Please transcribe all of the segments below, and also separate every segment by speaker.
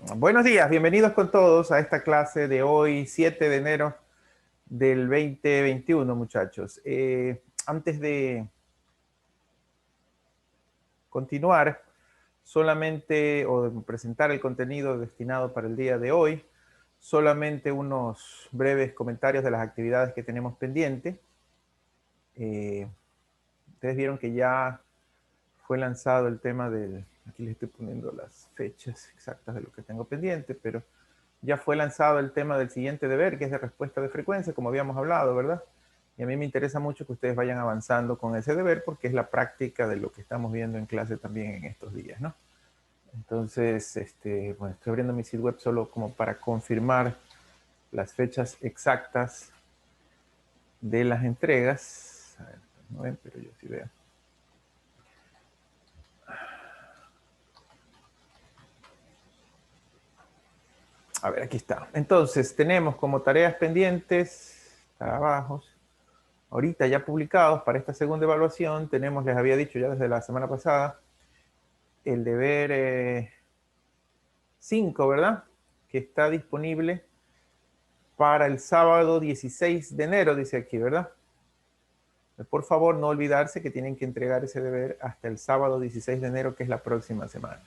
Speaker 1: Buenos días, bienvenidos con todos a esta clase de hoy, 7 de enero del 2021, muchachos. Antes de continuar, solamente, o de presentar el contenido destinado para el día de hoy, solamente unos breves comentarios de las actividades que tenemos pendientes. Ustedes vieron que ya fue lanzado el tema del... Aquí les estoy poniendo las fechas exactas de lo que tengo pendiente, pero ya fue lanzado el tema del siguiente deber, que es de respuesta de frecuencia, como habíamos hablado, ¿verdad? Y a mí me interesa mucho que ustedes vayan avanzando con ese deber, porque es la práctica de lo que estamos viendo en clase también en estos días, ¿no? Entonces, bueno, estoy abriendo mi sitio web solo como para confirmar las fechas exactas de las entregas. A ver, no ven, pero yo sí veo. A ver, aquí está. Entonces, tenemos como tareas pendientes, trabajos, ahorita ya publicados para esta segunda evaluación. Tenemos, les había dicho ya desde la semana pasada, el deber 5, ¿verdad? Que está disponible para el sábado 16 de enero, dice aquí, ¿verdad? Por favor, no olvidarse que tienen que entregar ese deber hasta el sábado 16 de enero, que es la próxima semana.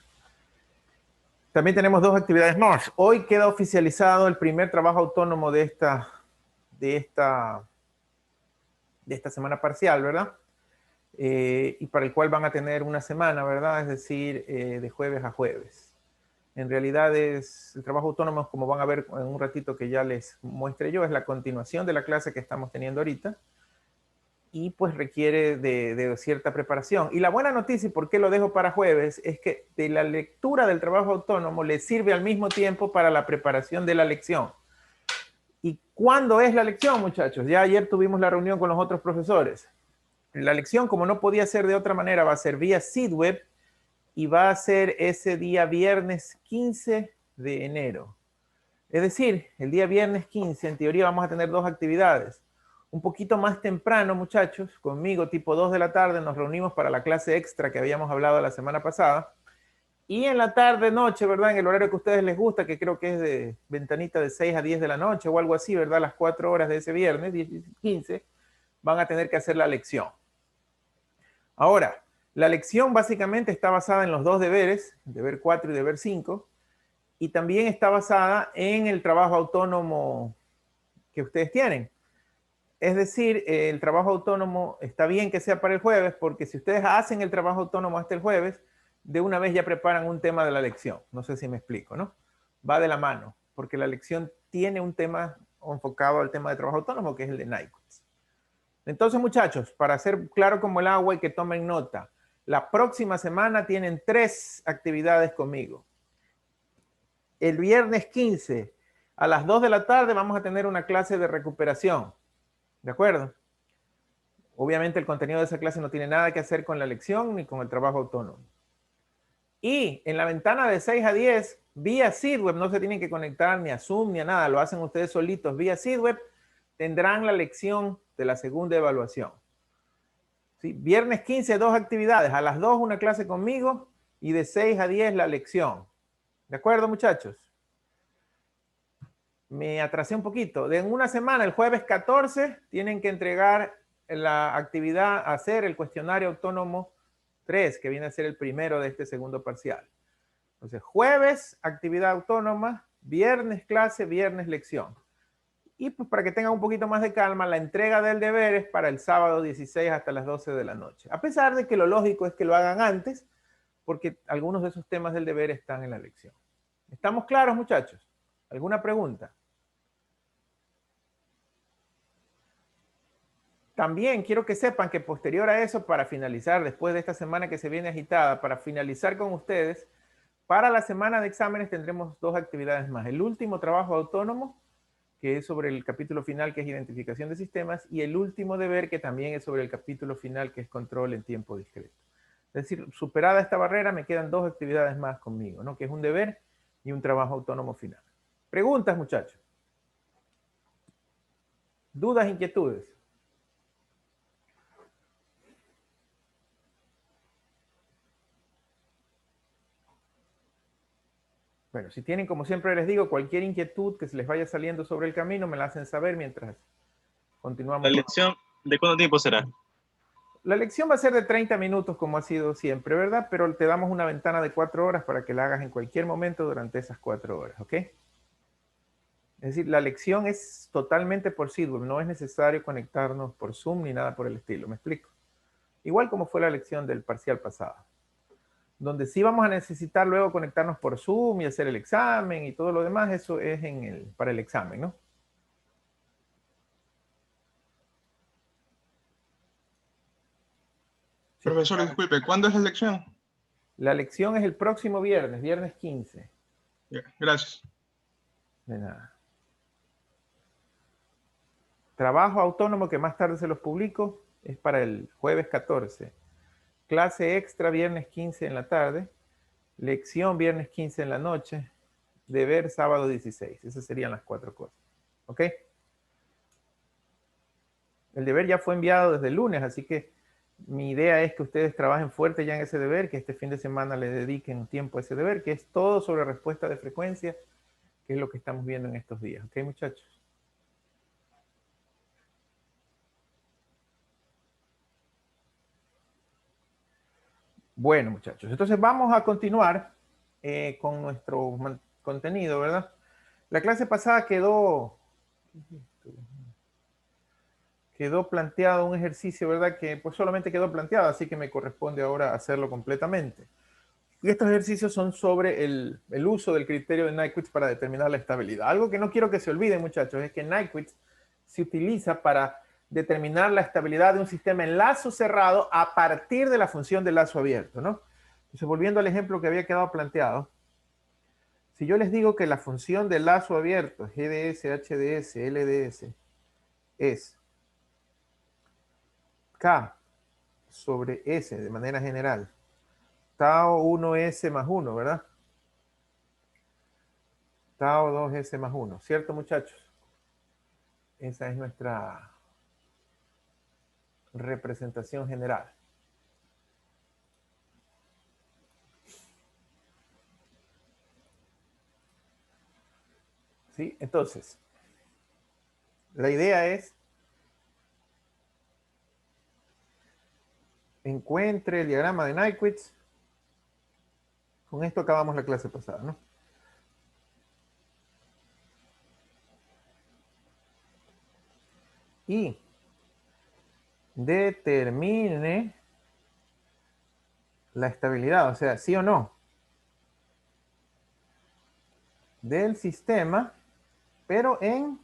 Speaker 1: También tenemos dos actividades más. Hoy queda oficializado el primer trabajo autónomo de esta semana parcial, ¿verdad? Y para el cual van a tener una semana, ¿verdad? Es decir, de jueves a jueves. En realidad es el trabajo autónomo, como van a ver en un ratito que ya les muestre yo, es la continuación de la clase que estamos teniendo ahorita y pues requiere de cierta preparación. Y la buena noticia, y por qué lo dejo para jueves, es que de la lectura del trabajo autónomo le sirve al mismo tiempo para la preparación de la lección. ¿Y cuándo es la lección, muchachos? Ya ayer tuvimos la reunión con los otros profesores. La lección, como no podía ser de otra manera, va a ser vía SeedWeb y va a ser ese día viernes 15 de enero. Es decir, el día viernes 15, en teoría vamos a tener dos actividades. Un poquito más temprano, muchachos, conmigo, tipo 2 de la tarde, nos reunimos para la clase extra que habíamos hablado la semana pasada. Y en la tarde, noche, ¿verdad? En el horario que a ustedes les gusta, que creo que es de ventanita de 6 a 10 de la noche o algo así, ¿verdad? Las 4 horas de ese viernes, 10, 15, van a tener que hacer la lección. Ahora, la lección básicamente está basada en los dos deberes, deber 4 y deber 5, y también está basada en el trabajo autónomo que ustedes tienen. Es decir, el trabajo autónomo está bien que sea para el jueves, porque si ustedes hacen el trabajo autónomo hasta el jueves, de una vez ya preparan un tema de la lección. No sé si me explico, ¿no? Va de la mano, porque la lección tiene un tema enfocado al tema de trabajo autónomo, que es el de NICOTS. Entonces, muchachos, para ser claro como el agua y que tomen nota, la próxima semana tienen 3 actividades conmigo. El viernes 15 a las 2 de la tarde vamos a tener una clase de recuperación. ¿De acuerdo? Obviamente el contenido de esa clase no tiene nada que hacer con la lección ni con el trabajo autónomo. Y en la ventana de 6 a 10, vía SeedWeb, no se tienen que conectar ni a Zoom ni a nada, lo hacen ustedes solitos vía SeedWeb, tendrán la lección de la segunda evaluación. ¿Sí? Viernes 15, 2 actividades, a las 2 una clase conmigo y de 6 a 10 la lección. ¿De acuerdo, muchachos? Me atrasé un poquito. En una semana, el jueves 14, tienen que entregar la actividad, hacer el cuestionario autónomo 3, que viene a ser el primero de este segundo parcial. Entonces, jueves, actividad autónoma, viernes clase, viernes lección. Y pues para que tengan un poquito más de calma, la entrega del deber es para el sábado 16 hasta las 12 de la noche. A pesar de que lo lógico es que lo hagan antes, porque algunos de esos temas del deber están en la lección. ¿Estamos claros, muchachos? ¿Alguna pregunta? También quiero que sepan que posterior a eso, para finalizar, después de esta semana que se viene agitada, para finalizar con ustedes, para la semana de exámenes tendremos 2 actividades más. El último trabajo autónomo, que es sobre el capítulo final, que es identificación de sistemas, y el último deber, que también es sobre el capítulo final, que es control en tiempo discreto. Es decir, superada esta barrera, me quedan 2 actividades más conmigo, ¿no? Que es un deber y un trabajo autónomo final. Preguntas, muchachos. ¿Dudas, inquietudes? Bueno, si tienen, como siempre les digo, cualquier inquietud que se les vaya saliendo sobre el camino, me la hacen saber mientras continuamos.
Speaker 2: ¿La lección de cuánto tiempo será?
Speaker 1: La lección va a ser de 30 minutos, como ha sido siempre, ¿verdad? Pero te damos una ventana de 4 horas para que la hagas en cualquier momento durante esas 4 horas, ¿ok? Es decir, la lección es totalmente por Sidweb, no es necesario conectarnos por Zoom ni nada por el estilo, ¿me explico? Igual como fue la lección del parcial pasado, donde sí vamos a necesitar luego conectarnos por Zoom y hacer el examen y todo lo demás, eso es para el examen, ¿no?
Speaker 3: Profesor, disculpe, ¿cuándo es la lección?
Speaker 1: La lección es el próximo viernes, viernes 15.
Speaker 3: Ya, gracias.
Speaker 1: De nada. Trabajo autónomo que más tarde se los publico es para el jueves 14. Clase extra viernes 15 en la tarde. Lección viernes 15 en la noche. Deber sábado 16. Esas serían las 4 cosas. ¿Ok? El deber ya fue enviado desde el lunes, así que mi idea es que ustedes trabajen fuerte ya en ese deber, que este fin de semana le dediquen tiempo a ese deber, que es todo sobre respuesta de frecuencia, que es lo que estamos viendo en estos días. ¿Ok, muchachos? Bueno, muchachos, entonces vamos a continuar con nuestro contenido, ¿verdad? La clase pasada quedó planteado un ejercicio, ¿verdad? Que pues solamente quedó planteado, así que me corresponde ahora hacerlo completamente. Y estos ejercicios son sobre el uso del criterio de Nyquist para determinar la estabilidad. Algo que no quiero que se olviden, muchachos, es que Nyquist se utiliza para determinar la estabilidad de un sistema en lazo cerrado a partir de la función de lazo abierto, ¿no? Entonces, volviendo al ejemplo que había quedado planteado, si yo les digo que la función de lazo abierto, GDS, HDS, LDS, es K sobre S de manera general, tau 1S más 1, ¿verdad? Tau 2S más 1, ¿cierto, muchachos? Esa es nuestra representación general. ¿Sí? Entonces, la idea es encuentre el diagrama de Nyquist. Con esto acabamos la clase pasada, ¿no? Y determine la estabilidad, o sea, sí o no, del sistema, pero en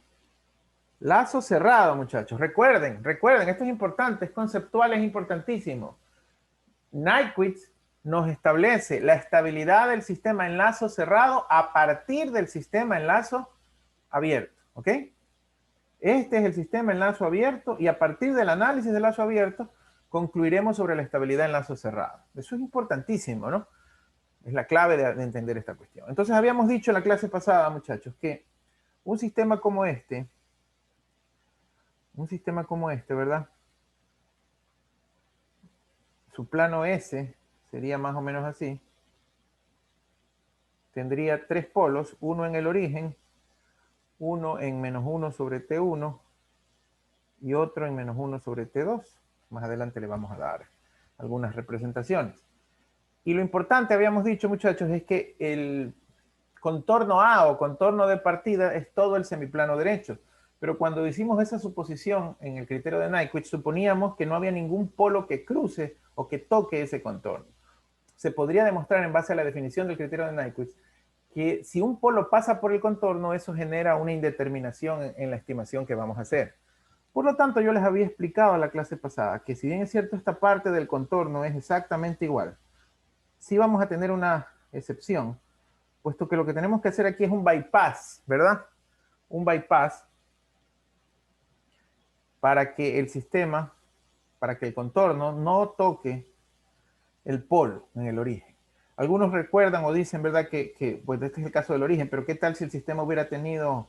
Speaker 1: lazo cerrado, muchachos. Recuerden, esto es importante, es conceptual, es importantísimo. Nyquist nos establece la estabilidad del sistema en lazo cerrado a partir del sistema en lazo abierto, ¿ok? Este es el sistema en lazo abierto y a partir del análisis del lazo abierto concluiremos sobre la estabilidad en lazo cerrado. Eso es importantísimo, ¿no? Es la clave de entender esta cuestión. Entonces habíamos dicho en la clase pasada, muchachos, que un sistema como este, ¿verdad? Su plano S sería más o menos así. Tendría 3 polos, uno en el origen, uno en menos 1 sobre T1 y otro en menos 1 sobre T2. Más adelante le vamos a dar algunas representaciones. Y lo importante, habíamos dicho, muchachos, es que el contorno A o contorno de partida es todo el semiplano derecho. Pero cuando hicimos esa suposición en el criterio de Nyquist, suponíamos que no había ningún polo que cruce o que toque ese contorno. Se podría demostrar en base a la definición del criterio de Nyquist que si un polo pasa por el contorno, eso genera una indeterminación en la estimación que vamos a hacer. Por lo tanto, yo les había explicado en la clase pasada que si bien es cierto esta parte del contorno es exactamente igual, sí vamos a tener una excepción, puesto que lo que tenemos que hacer aquí es un bypass, ¿verdad? Un bypass para que el sistema, para que el contorno no toque el polo en el origen. Algunos recuerdan o dicen, ¿verdad? Que pues este es el caso del origen, pero ¿qué tal si el sistema hubiera tenido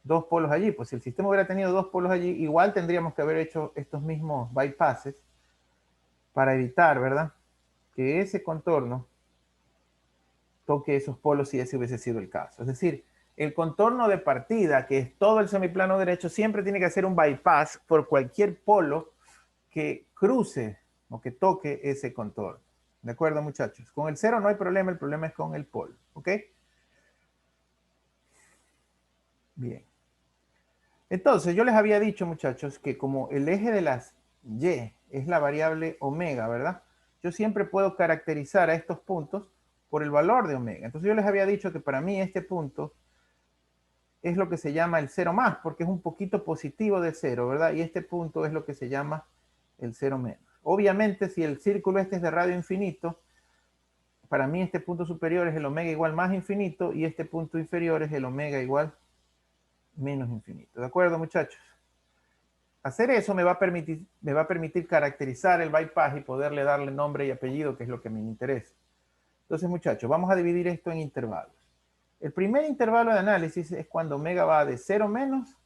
Speaker 1: 2 polos allí? Pues si el sistema hubiera tenido 2 polos allí, igual tendríamos que haber hecho estos mismos bypasses para evitar, ¿verdad? Que ese contorno toque esos polos si ese hubiese sido el caso. Es decir, el contorno de partida, que es todo el semiplano derecho, siempre tiene que hacer un bypass por cualquier polo que cruce o que toque ese contorno. ¿De acuerdo, muchachos? Con el cero no hay problema, el problema es con el polo. ¿Ok? Bien. Entonces, yo les había dicho, muchachos, que como el eje de las y es la variable omega, ¿verdad? Yo siempre puedo caracterizar a estos puntos por el valor de omega. Entonces, yo les había dicho que para mí este punto es lo que se llama el cero más, porque es un poquito positivo de cero, ¿verdad? Y este punto es lo que se llama el cero menos. Obviamente, si el círculo este es de radio infinito, para mí este punto superior es el omega igual más infinito y este punto inferior es el omega igual menos infinito. ¿De acuerdo, muchachos? Hacer eso me va a permitir caracterizar el bypass y poderle darle nombre y apellido, que es lo que me interesa. Entonces, muchachos, vamos a dividir esto en intervalos. El primer intervalo de análisis es cuando omega va de 0 menos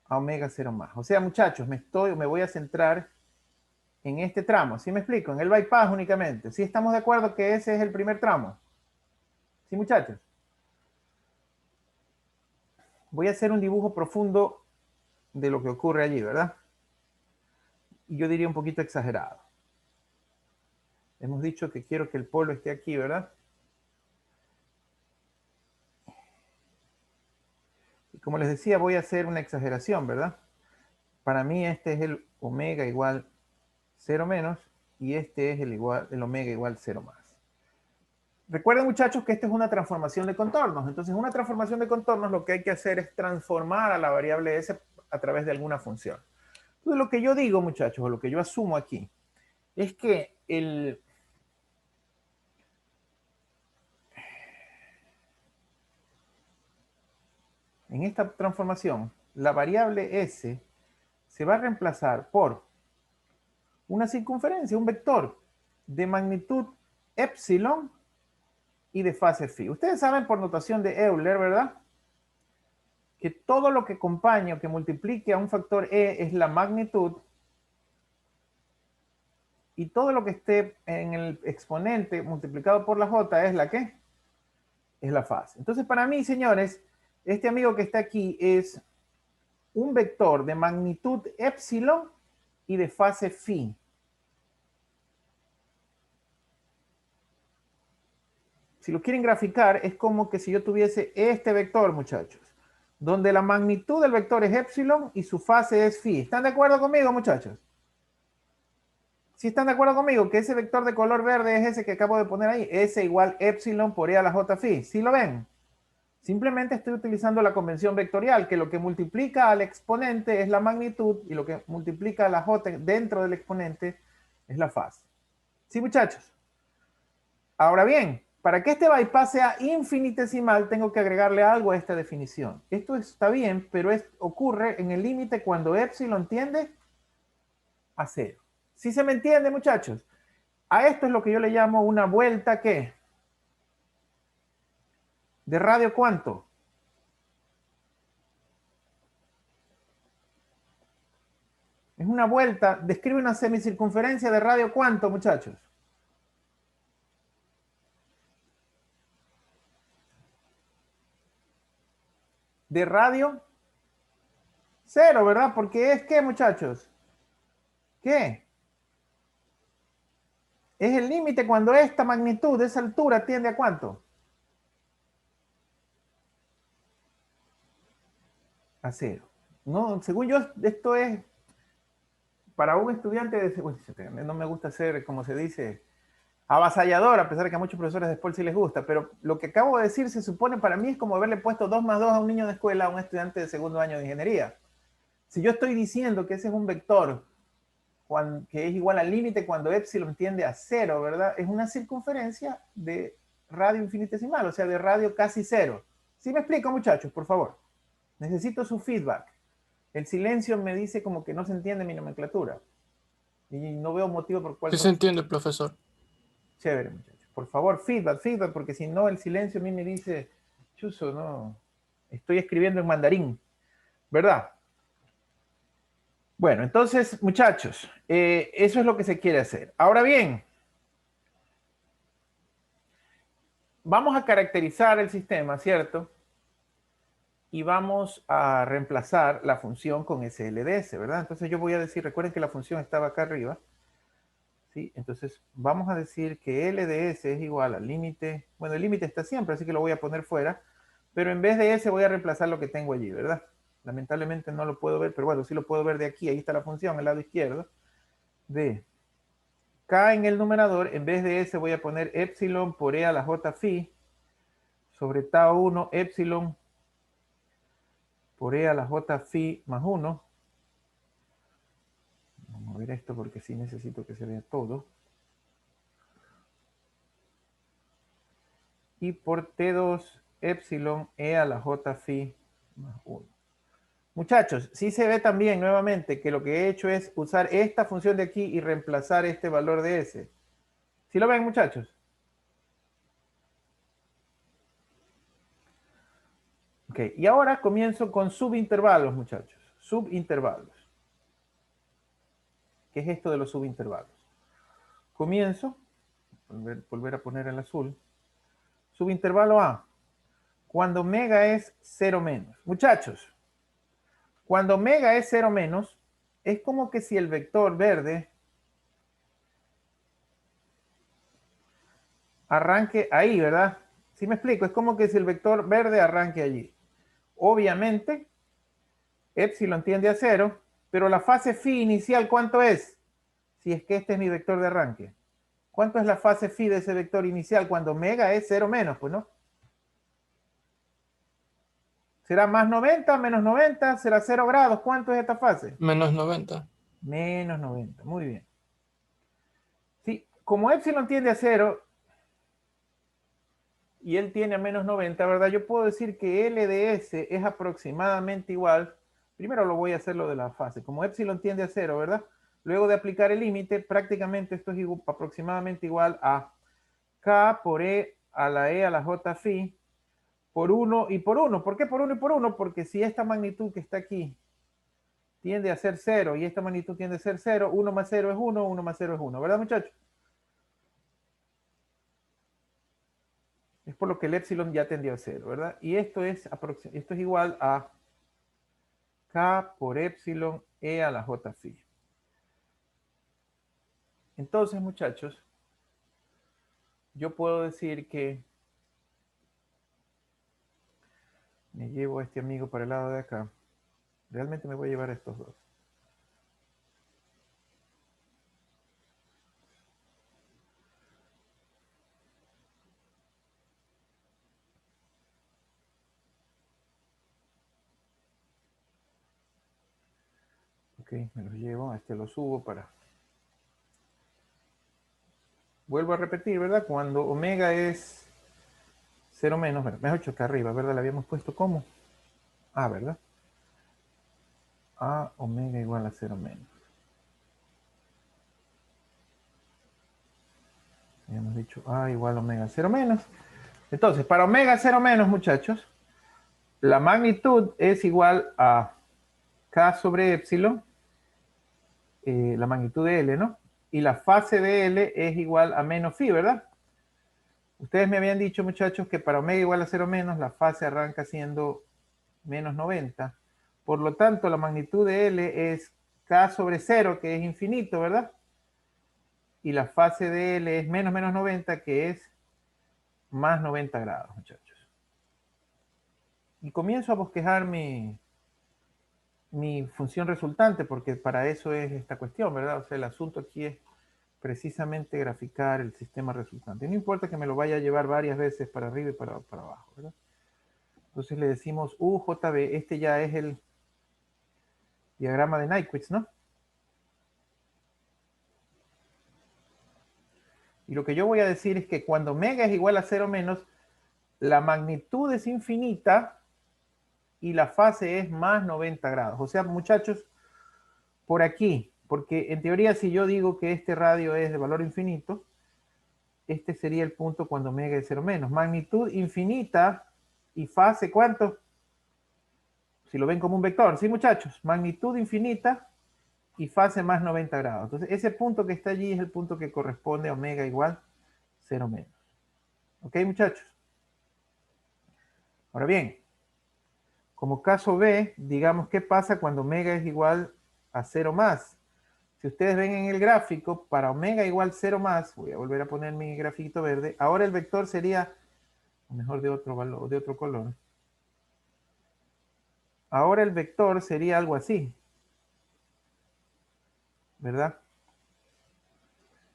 Speaker 1: a omega 0 más. O sea, muchachos, me voy a centrar en este tramo. ¿Sí me explico? En el bypass únicamente. ¿Sí estamos de acuerdo que ese es el primer tramo? ¿Sí, muchachos? Voy a hacer un dibujo profundo de lo que ocurre allí, ¿verdad? Y yo diría un poquito exagerado. Hemos dicho que quiero que el polo esté aquí, ¿verdad? Y como les decía, voy a hacer una exageración, ¿verdad? Para mí este es el omega igual 0 menos y este es el omega igual 0 más. Recuerden, muchachos, que esta es una transformación de contornos. Entonces, una transformación de contornos lo que hay que hacer es transformar a la variable S a través de alguna función. Entonces, lo que yo digo, muchachos, o lo que yo asumo aquí, es que en esta transformación, la variable S se va a reemplazar por una circunferencia, un vector de magnitud epsilon y de fase phi. Ustedes saben por notación de Euler, ¿verdad? Que todo lo que acompañe o que multiplique a un factor E es la magnitud y todo lo que esté en el exponente multiplicado por la J es la ¿qué? Es la fase. Entonces, para mí, señores, este amigo que está aquí es un vector de magnitud epsilon y de fase phi. Si lo quieren graficar, es como que si yo tuviese este vector, muchachos, donde la magnitud del vector es epsilon y su fase es phi. ¿Están de acuerdo conmigo, muchachos? ¿Sí están de acuerdo conmigo que ese vector de color verde es ese que acabo de poner ahí? S igual epsilon por E a la J phi. ¿Sí lo ven? Simplemente estoy utilizando la convención vectorial, que lo que multiplica al exponente es la magnitud y lo que multiplica a la J dentro del exponente es la fase. ¿Sí, muchachos? Ahora bien, para que este bypass sea infinitesimal, tengo que agregarle algo a esta definición. Esto está bien, pero ocurre en el límite cuando epsilon tiende a 0. ¿Sí se me entiende, muchachos? A esto es lo que yo le llamo una vuelta, ¿qué? ¿De radio cuánto? Es una vuelta, describe una semicircunferencia de radio cuánto, muchachos. De radio 0, ¿verdad? Porque es ¿qué, muchachos? ¿Qué? Es el límite cuando esta magnitud, esa altura, tiende a ¿cuánto? A 0. No, según yo, esto es para un estudiante de... no me gusta ser, como se dice, avasallador, a pesar de que a muchos profesores de Sport sí les gusta, pero lo que acabo de decir se supone para mí es como haberle puesto 2 más 2 a un niño de escuela, a un estudiante de segundo año de ingeniería. Si yo estoy diciendo que ese es un vector que es igual al límite cuando epsilon tiende a 0, ¿verdad? Es una circunferencia de radio infinitesimal, o sea, de radio casi 0. ¿Sí me explico, muchachos, por favor? Necesito su feedback. El silencio me dice como que no se entiende mi nomenclatura. Y no veo motivo por cual
Speaker 4: Sí
Speaker 1: no.
Speaker 4: se entiende, profesor.
Speaker 1: Chévere, muchachos. Por favor, feedback, porque si no, el silencio a mí me dice, chuzo, no, estoy escribiendo en mandarín, ¿verdad? Bueno, entonces, muchachos, eso es lo que se quiere hacer. Ahora bien, vamos a caracterizar el sistema, ¿cierto? Y vamos a reemplazar la función con SLDS, ¿verdad? Entonces yo voy a decir, recuerden que la función estaba acá arriba, ¿sí? Entonces vamos a decir que LDS es igual al límite, bueno, el límite está siempre, así que lo voy a poner fuera, pero en vez de S voy a reemplazar lo que tengo allí, ¿verdad? Lamentablemente no lo puedo ver, pero bueno, sí lo puedo ver de aquí, ahí está la función, el lado izquierdo, de K en el numerador, en vez de S voy a poner epsilon por E a la J phi sobre tau 1 epsilon por E a la J phi más 1. Vamos a ver esto porque sí necesito que se vea todo. Y por T2 epsilon E a la J phi más 1. Muchachos, sí se ve también nuevamente que lo que he hecho es usar esta función de aquí y reemplazar este valor de S. ¿Sí lo ven, muchachos? Ok, y ahora comienzo con subintervalos, muchachos. Subintervalos. ¿Qué es esto de los subintervalos? Comienzo, volver a poner el azul. Subintervalo A, cuando omega es 0 menos. Muchachos, cuando omega es 0 menos, es como que si el vector verde arranque ahí, ¿verdad? ¿Sí me explico? Es como que si el vector verde arranque allí. Obviamente, epsilon tiende a 0, pero la fase phi inicial, ¿cuánto es? Si es que este es mi vector de arranque. ¿Cuánto es la fase phi de ese vector inicial cuando omega es 0 menos? Pues no. ¿Será más 90, menos 90? ¿Será 0 grados? ¿Cuánto es esta fase?
Speaker 4: Menos 90.
Speaker 1: Menos 90. Muy bien. Sí, como epsilon tiende a 0 y él tiene a menos 90, ¿verdad? Yo puedo decir que L de S es aproximadamente igual. Primero lo voy a hacer lo de la fase. Como epsilon tiende a 0, ¿verdad? Luego de aplicar el límite, prácticamente esto es aproximadamente igual a K por E a la J phi por 1 y por 1. ¿Por qué por 1 y por 1? Porque si esta magnitud que está aquí tiende a ser 0 y esta magnitud tiende a ser 0, 1 más 0 es 1, 1 más 0 es 1, ¿verdad, muchachos? Es por lo que el epsilon ya tendió a 0, ¿verdad? Y esto es igual a K por epsilon E a la J phi. Entonces, muchachos, yo puedo decir que me llevo a este amigo para el lado de acá. Realmente me voy a llevar a estos dos. Ok, me los llevo, a este lo subo para... Vuelvo a repetir, ¿verdad? Cuando omega es 0 menos, bueno, mejor dicho, acá arriba, ¿verdad? Le habíamos puesto como A, ¿verdad? A omega igual a 0 menos. Habíamos dicho A igual a omega 0 menos. Entonces, para omega 0 menos, muchachos, la magnitud es igual a K sobre epsilon, la magnitud de L, ¿no? Y la fase de L es igual a menos phi, ¿verdad? Ustedes me habían dicho, muchachos, que para omega igual a 0 menos, la fase arranca siendo menos 90. Por lo tanto, la magnitud de L es K sobre 0, que es infinito, ¿verdad? Y la fase de L es menos 90, que es más 90 grados, muchachos. Y comienzo a bosquejar mi función resultante, porque para eso es esta cuestión, ¿verdad? O sea, el asunto aquí es precisamente graficar el sistema resultante. No importa que me lo vaya a llevar varias veces para arriba y para abajo, ¿verdad? Entonces le decimos UJB, este ya es el diagrama de Nyquist, ¿no? Y lo que yo voy a decir es que cuando omega es igual a 0 menos, la magnitud es infinita y la fase es más 90 grados. O sea, muchachos, por aquí, porque en teoría si yo digo que este radio es de valor infinito, este sería el punto cuando omega es 0 menos. Magnitud infinita y fase, ¿cuánto? Si lo ven como un vector, ¿sí, muchachos? Magnitud infinita y fase más 90 grados. Entonces, ese punto que está allí es el punto que corresponde a omega igual 0 menos. ¿Ok, muchachos? Ahora bien, como caso B, digamos qué pasa cuando omega es igual a 0 más. Si ustedes ven en el gráfico, para omega igual 0 más, voy a volver a poner mi grafiquito verde, ahora el vector sería, o mejor de otro valor, de otro color. Ahora el vector sería algo así, ¿verdad?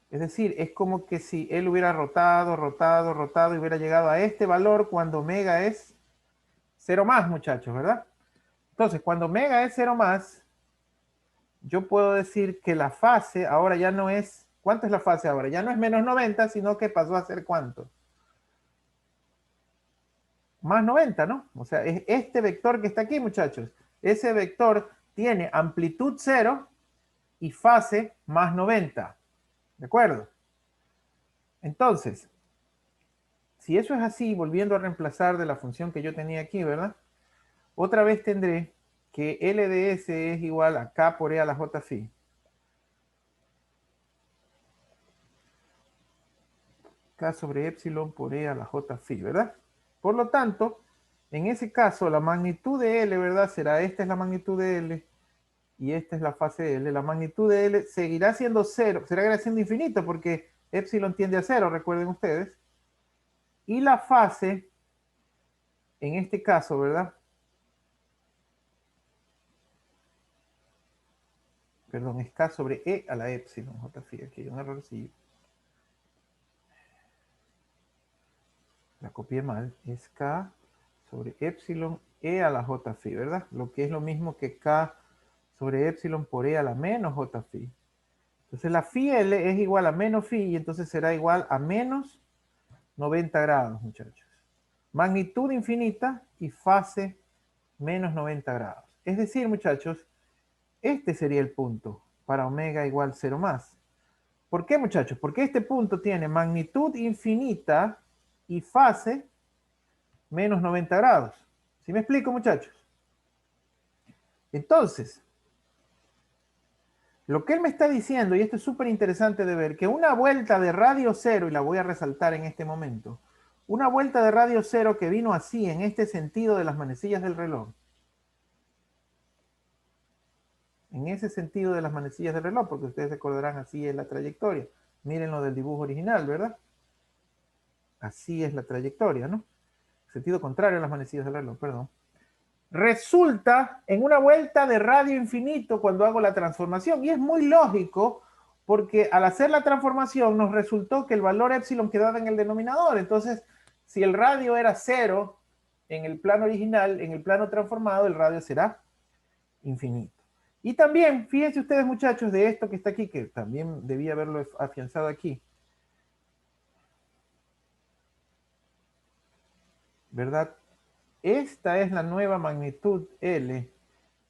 Speaker 1: Es decir, es como que si él hubiera rotado, rotado, rotado y hubiera llegado a este valor cuando omega es 0 más, muchachos, ¿verdad? Entonces, cuando omega es 0 más, yo puedo decir que la fase ahora ya no es, ¿cuánto es la fase ahora? Ya no es menos 90, sino que pasó a ser ¿cuánto? Más 90, ¿no? O sea, es este vector que está aquí, muchachos. Ese vector tiene amplitud 0 y fase más 90. ¿De acuerdo? Entonces, si eso es así, volviendo a reemplazar de la función que yo tenía aquí, ¿verdad? Otra vez tendré que L de S es igual a K por E a la J phi. K sobre epsilon por E a la J phi, ¿verdad? Por lo tanto, en ese caso, la magnitud de L, ¿verdad? Será, esta es la magnitud de L y esta es la fase de L. La magnitud de L seguirá siendo 0, seguirá siendo infinito porque epsilon tiende a 0, recuerden ustedes. Y la fase, en este caso, ¿verdad? Perdón, es K sobre E a la epsilon, J phi, aquí hay un errorcillo. La copié mal, es K sobre epsilon E a la J phi, ¿verdad? Lo que es lo mismo que K sobre epsilon por E a la menos J phi. Entonces la phi L es igual a menos phi y entonces será igual a menos 90 grados, muchachos. Magnitud infinita y fase menos 90 grados. Es decir, muchachos, este sería el punto para omega igual 0 más. ¿Por qué, muchachos? Porque este punto tiene magnitud infinita y fase menos 90 grados. ¿Sí me explico, muchachos? Entonces, lo que él me está diciendo, y esto es súper interesante de ver, que una vuelta de radio cero, y la voy a resaltar en este momento, una vuelta de radio cero que vino así, en este sentido de las manecillas del reloj, en ese sentido de las manecillas del reloj, porque ustedes recordarán así es la trayectoria. Miren lo del dibujo original, ¿verdad? Así es la trayectoria, ¿no? Sentido contrario a las manecillas del reloj, perdón. Resulta en una vuelta de radio infinito cuando hago la transformación. Y es muy lógico porque al hacer la transformación nos resultó que el valor epsilon quedaba en el denominador. Entonces, si el radio era 0 en el plano original, en el plano transformado, el radio será infinito. Y también, fíjense ustedes, muchachos, de esto que está aquí, que también debía haberlo afianzado aquí. ¿Verdad? Esta es la nueva magnitud L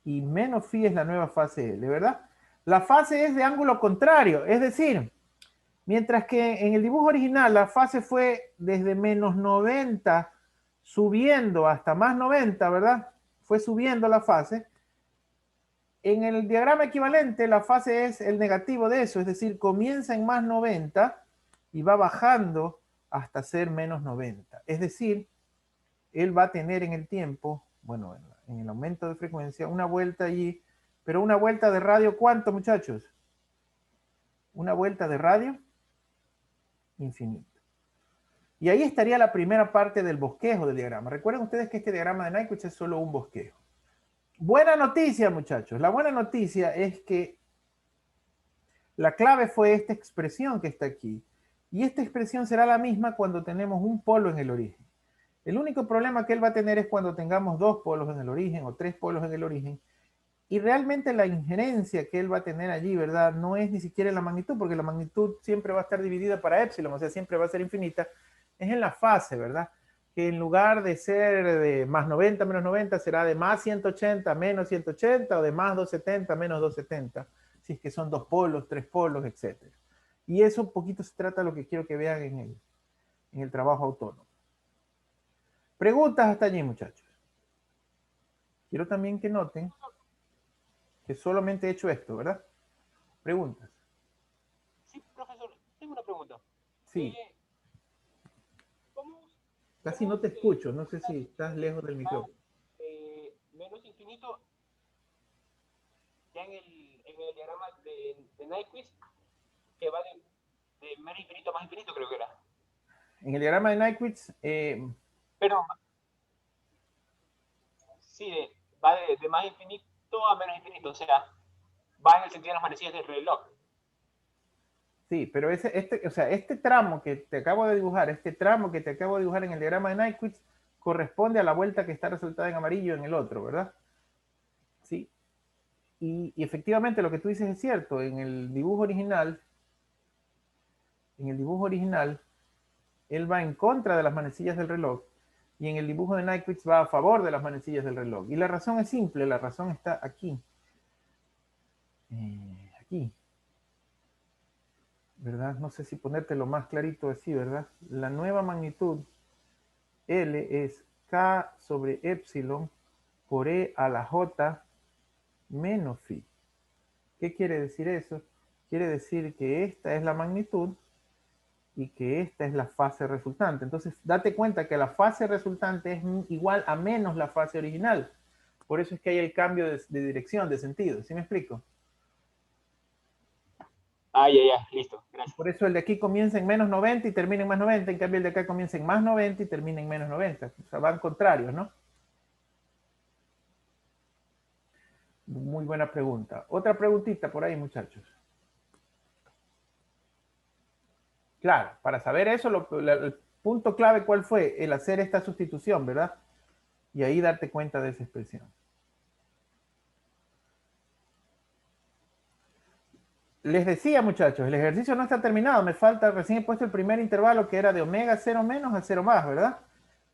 Speaker 1: y menos phi es la nueva fase L, ¿verdad? La fase es de ángulo contrario, es decir, mientras que en el dibujo original la fase fue desde menos 90 subiendo hasta más 90, ¿verdad? Fue subiendo la fase. En el diagrama equivalente la fase es el negativo de eso, es decir, comienza en más 90 y va bajando hasta ser menos 90. Es decir, él va a tener en el tiempo, bueno, en el aumento de frecuencia, una vuelta allí, pero una vuelta de radio, ¿cuánto, muchachos? Una vuelta de radio infinito. Y ahí estaría la primera parte del bosquejo del diagrama. Recuerden ustedes que este diagrama de Nyquist es solo un bosquejo. Buena noticia, muchachos. La buena noticia es que la clave fue esta expresión que está aquí. Y esta expresión será la misma cuando tenemos un polo en el origen. El único problema que él va a tener es cuando tengamos dos polos en el origen o tres polos en el origen. Y realmente la injerencia que él va a tener allí, ¿verdad? No es ni siquiera en la magnitud, porque la magnitud siempre va a estar dividida para epsilon, o sea, siempre va a ser infinita. Es en la fase, ¿verdad? Que en lugar de ser de más 90 menos 90, será de más 180 menos 180 o de más 270 menos 270, si es que son dos polos, tres polos, etc. Y eso un poquito se trata de lo que quiero que vean en el trabajo autónomo. Preguntas hasta allí, muchachos. Quiero también que noten que solamente he hecho esto, ¿verdad? Preguntas.
Speaker 4: Sí, profesor, tengo una pregunta.
Speaker 1: Sí.
Speaker 4: ¿Cómo
Speaker 1: Casi no te escucho, no sé si estás lejos del micrófono.
Speaker 4: Menos infinito, ya en el diagrama de Nyquist, que va de menos infinito a más infinito, creo que era.
Speaker 1: En el diagrama de Nyquist,
Speaker 4: Pero sí, va de más infinito a menos infinito, o sea, va en el sentido de las manecillas del reloj.
Speaker 1: sí, pero este tramo que te acabo de dibujar, en el diagrama de Nyquist, corresponde a la vuelta que está resaltada en amarillo en el otro, ¿verdad? Sí. Y efectivamente lo que tú dices es cierto. En el dibujo original, él va en contra de las manecillas del reloj, y en el dibujo de Nyquist va a favor de las manecillas del reloj. Y la razón es simple, la razón está aquí. Aquí. ¿Verdad? No sé si ponértelo más clarito así, ¿verdad? La nueva magnitud L es K sobre epsilon por E a la J menos phi. ¿Qué quiere decir eso? Quiere decir que esta es la magnitud y que esta es la fase resultante. Entonces, date cuenta que la fase resultante es igual a menos la fase original. Por eso es que hay el cambio de dirección, de sentido. ¿Sí me explico?
Speaker 4: Ah, ya, listo, gracias.
Speaker 1: Por eso el de aquí comienza en menos 90 y termina en más 90, en cambio el de acá comienza en más 90 y termina en menos 90. O sea, van contrarios, ¿no? Muy buena pregunta. Otra preguntita por ahí, muchachos. Claro, para saber eso, el punto clave, ¿cuál fue? El hacer esta sustitución, ¿verdad? Y ahí darte cuenta de esa expresión. Les decía, muchachos, el ejercicio no está terminado. Me falta, recién he puesto el primer intervalo que era de omega 0 menos a 0 más, ¿verdad?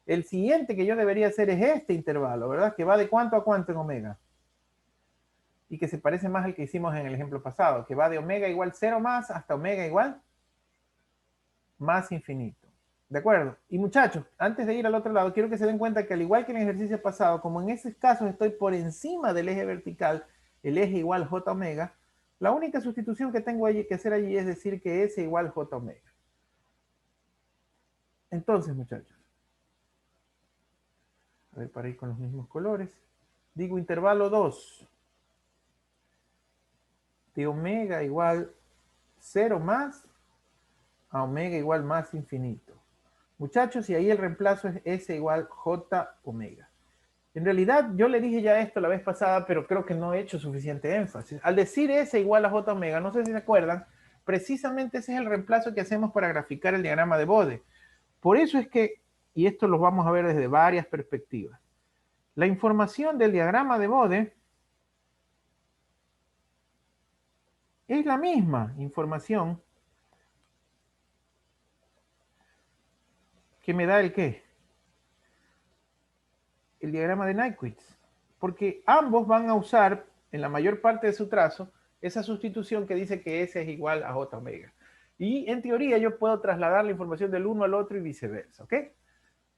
Speaker 1: El siguiente que yo debería hacer es este intervalo, ¿verdad? Que va de cuánto a cuánto en omega. Y que se parece más al que hicimos en el ejemplo pasado, que va de omega igual 0 más hasta omega igual más infinito. ¿De acuerdo? Y muchachos, antes de ir al otro lado, quiero que se den cuenta que al igual que en el ejercicio pasado, como en esos casos estoy por encima del eje vertical, el eje igual j omega, la única sustitución que tengo que hacer allí es decir que S igual j omega. Entonces, muchachos, a ver, para ir con los mismos colores, digo intervalo 2 de omega igual 0 más a omega igual más infinito. Muchachos, y ahí el reemplazo es S igual J omega. En realidad, yo le dije ya esto la vez pasada, pero creo que no he hecho suficiente énfasis. Al decir S igual a J omega, no sé si se acuerdan, precisamente ese es el reemplazo que hacemos para graficar el diagrama de Bode. Por eso es que, y esto lo vamos a ver desde varias perspectivas, la información del diagrama de Bode es la misma información que me da el ¿qué? El diagrama de Nyquist, porque ambos van a usar en la mayor parte de su trazo esa sustitución que dice que S es igual a J omega. Y en teoría yo puedo trasladar la información del uno al otro y viceversa, ¿ok?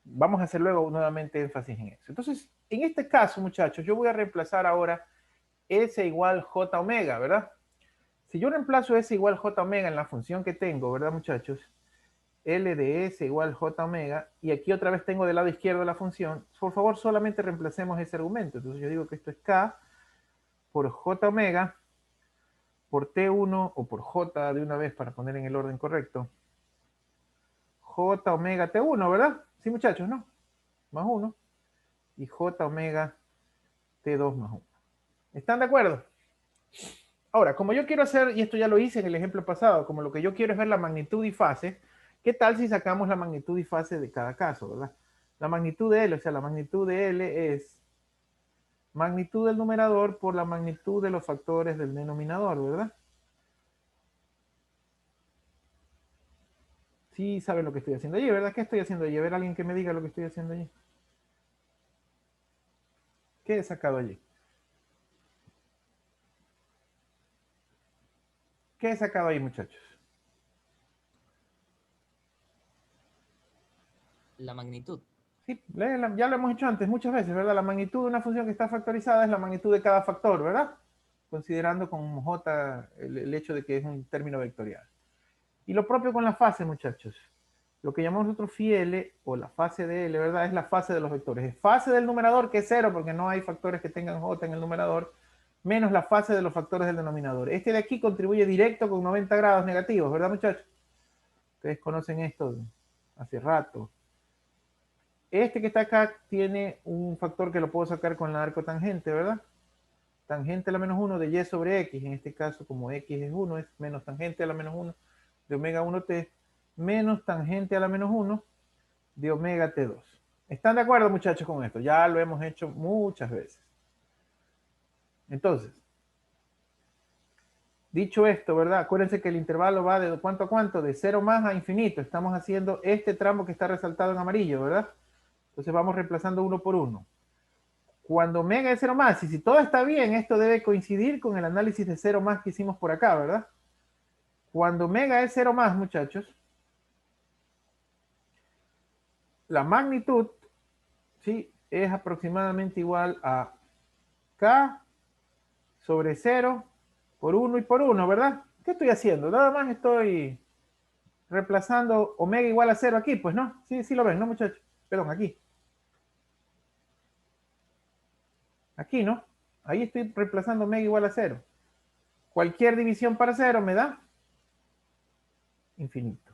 Speaker 1: Vamos a hacer luego nuevamente énfasis en eso. Entonces, en este caso, muchachos, yo voy a reemplazar ahora S igual J omega, ¿verdad? Si yo reemplazo S igual J omega en la función que tengo, ¿verdad, muchachos? L de S igual J omega, y aquí otra vez tengo del lado izquierdo la función, por favor solamente reemplacemos ese argumento. Entonces yo digo que esto es K por J omega por T1 o por J de una vez para poner en el orden correcto. J omega T1, ¿verdad? Sí, muchachos, ¿no? Más 1. Y J omega T2 más 1. ¿Están de acuerdo? Ahora, como yo quiero hacer, y esto ya lo hice en el ejemplo pasado, como lo que yo quiero es ver la magnitud y fase, ¿qué tal si sacamos la magnitud y fase de cada caso, verdad? La magnitud de L, o sea, la magnitud de L es magnitud del numerador por la magnitud de los factores del denominador, ¿verdad? Sí saben lo que estoy haciendo allí, ¿verdad? ¿Qué estoy haciendo allí? A ver, alguien que me diga lo que estoy haciendo allí. ¿Qué he sacado allí? ¿Qué he sacado ahí, muchachos?
Speaker 5: La magnitud.
Speaker 1: Sí, ya lo hemos hecho antes muchas veces, ¿verdad? La magnitud de una función que está factorizada es la magnitud de cada factor, ¿verdad? Considerando como J el hecho de que es un término vectorial. Y lo propio con la fase, muchachos. lo que llamamos nosotros phi L, o la fase de L, ¿verdad? Es la fase de los vectores. Es fase del numerador, que es 0, porque no hay factores que tengan J en el numerador, menos la fase de los factores del denominador. Este de aquí contribuye directo con 90 grados negativos, ¿verdad, muchachos? Ustedes conocen esto hace rato. Este que está acá tiene un factor que lo puedo sacar con la arcotangente, ¿verdad? Tangente a la menos 1 de y sobre x. En este caso, como x es 1, es menos tangente a la menos 1 de omega 1t, menos tangente a la menos 1 de omega t2. ¿Están de acuerdo, muchachos, con esto? Ya lo hemos hecho muchas veces. Entonces, dicho esto, ¿verdad? Acuérdense que el intervalo va de ¿cuánto a cuánto? De 0 más a infinito. Estamos haciendo este tramo que está resaltado en amarillo, ¿verdad? Entonces vamos reemplazando uno por uno. Cuando omega es 0 más, y si todo está bien, esto debe coincidir con el análisis de 0 más que hicimos por acá, ¿verdad? Cuando omega es 0 más, muchachos, la magnitud, ¿sí?, es aproximadamente igual a K sobre 0 por 1 y por 1, ¿verdad? ¿Qué estoy haciendo? Nada más estoy reemplazando omega igual a 0 aquí, pues no. Sí, sí lo ven, ¿no, muchachos? Perdón, aquí. Aquí, ¿no? Ahí estoy reemplazando omega igual a 0. Cualquier división para 0 me da infinito.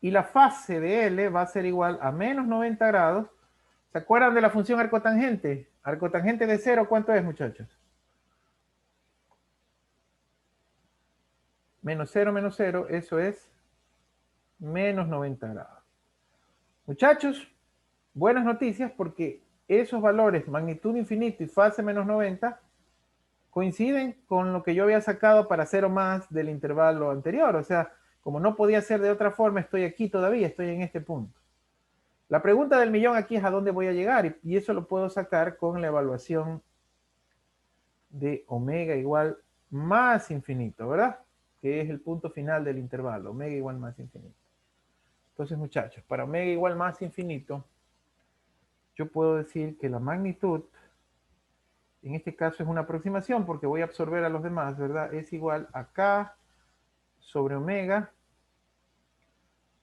Speaker 1: Y la fase de L va a ser igual a menos 90 grados. ¿Se acuerdan de la función arcotangente? Arcotangente de 0, ¿cuánto es, muchachos? Menos 0, eso es menos 90 grados. Muchachos, buenas noticias porque esos valores, magnitud infinito y fase menos 90, coinciden con lo que yo había sacado para 0 más del intervalo anterior. O sea, como no podía ser de otra forma, estoy aquí todavía, estoy en este punto. La pregunta del millón aquí es a dónde voy a llegar, y eso lo puedo sacar con la evaluación de omega igual más infinito, ¿verdad? Que es el punto final del intervalo, omega igual más infinito. Entonces, muchachos, para omega igual más infinito, yo puedo decir que la magnitud, en este caso es una aproximación porque voy a absorber a los demás, ¿verdad? Es igual a K sobre omega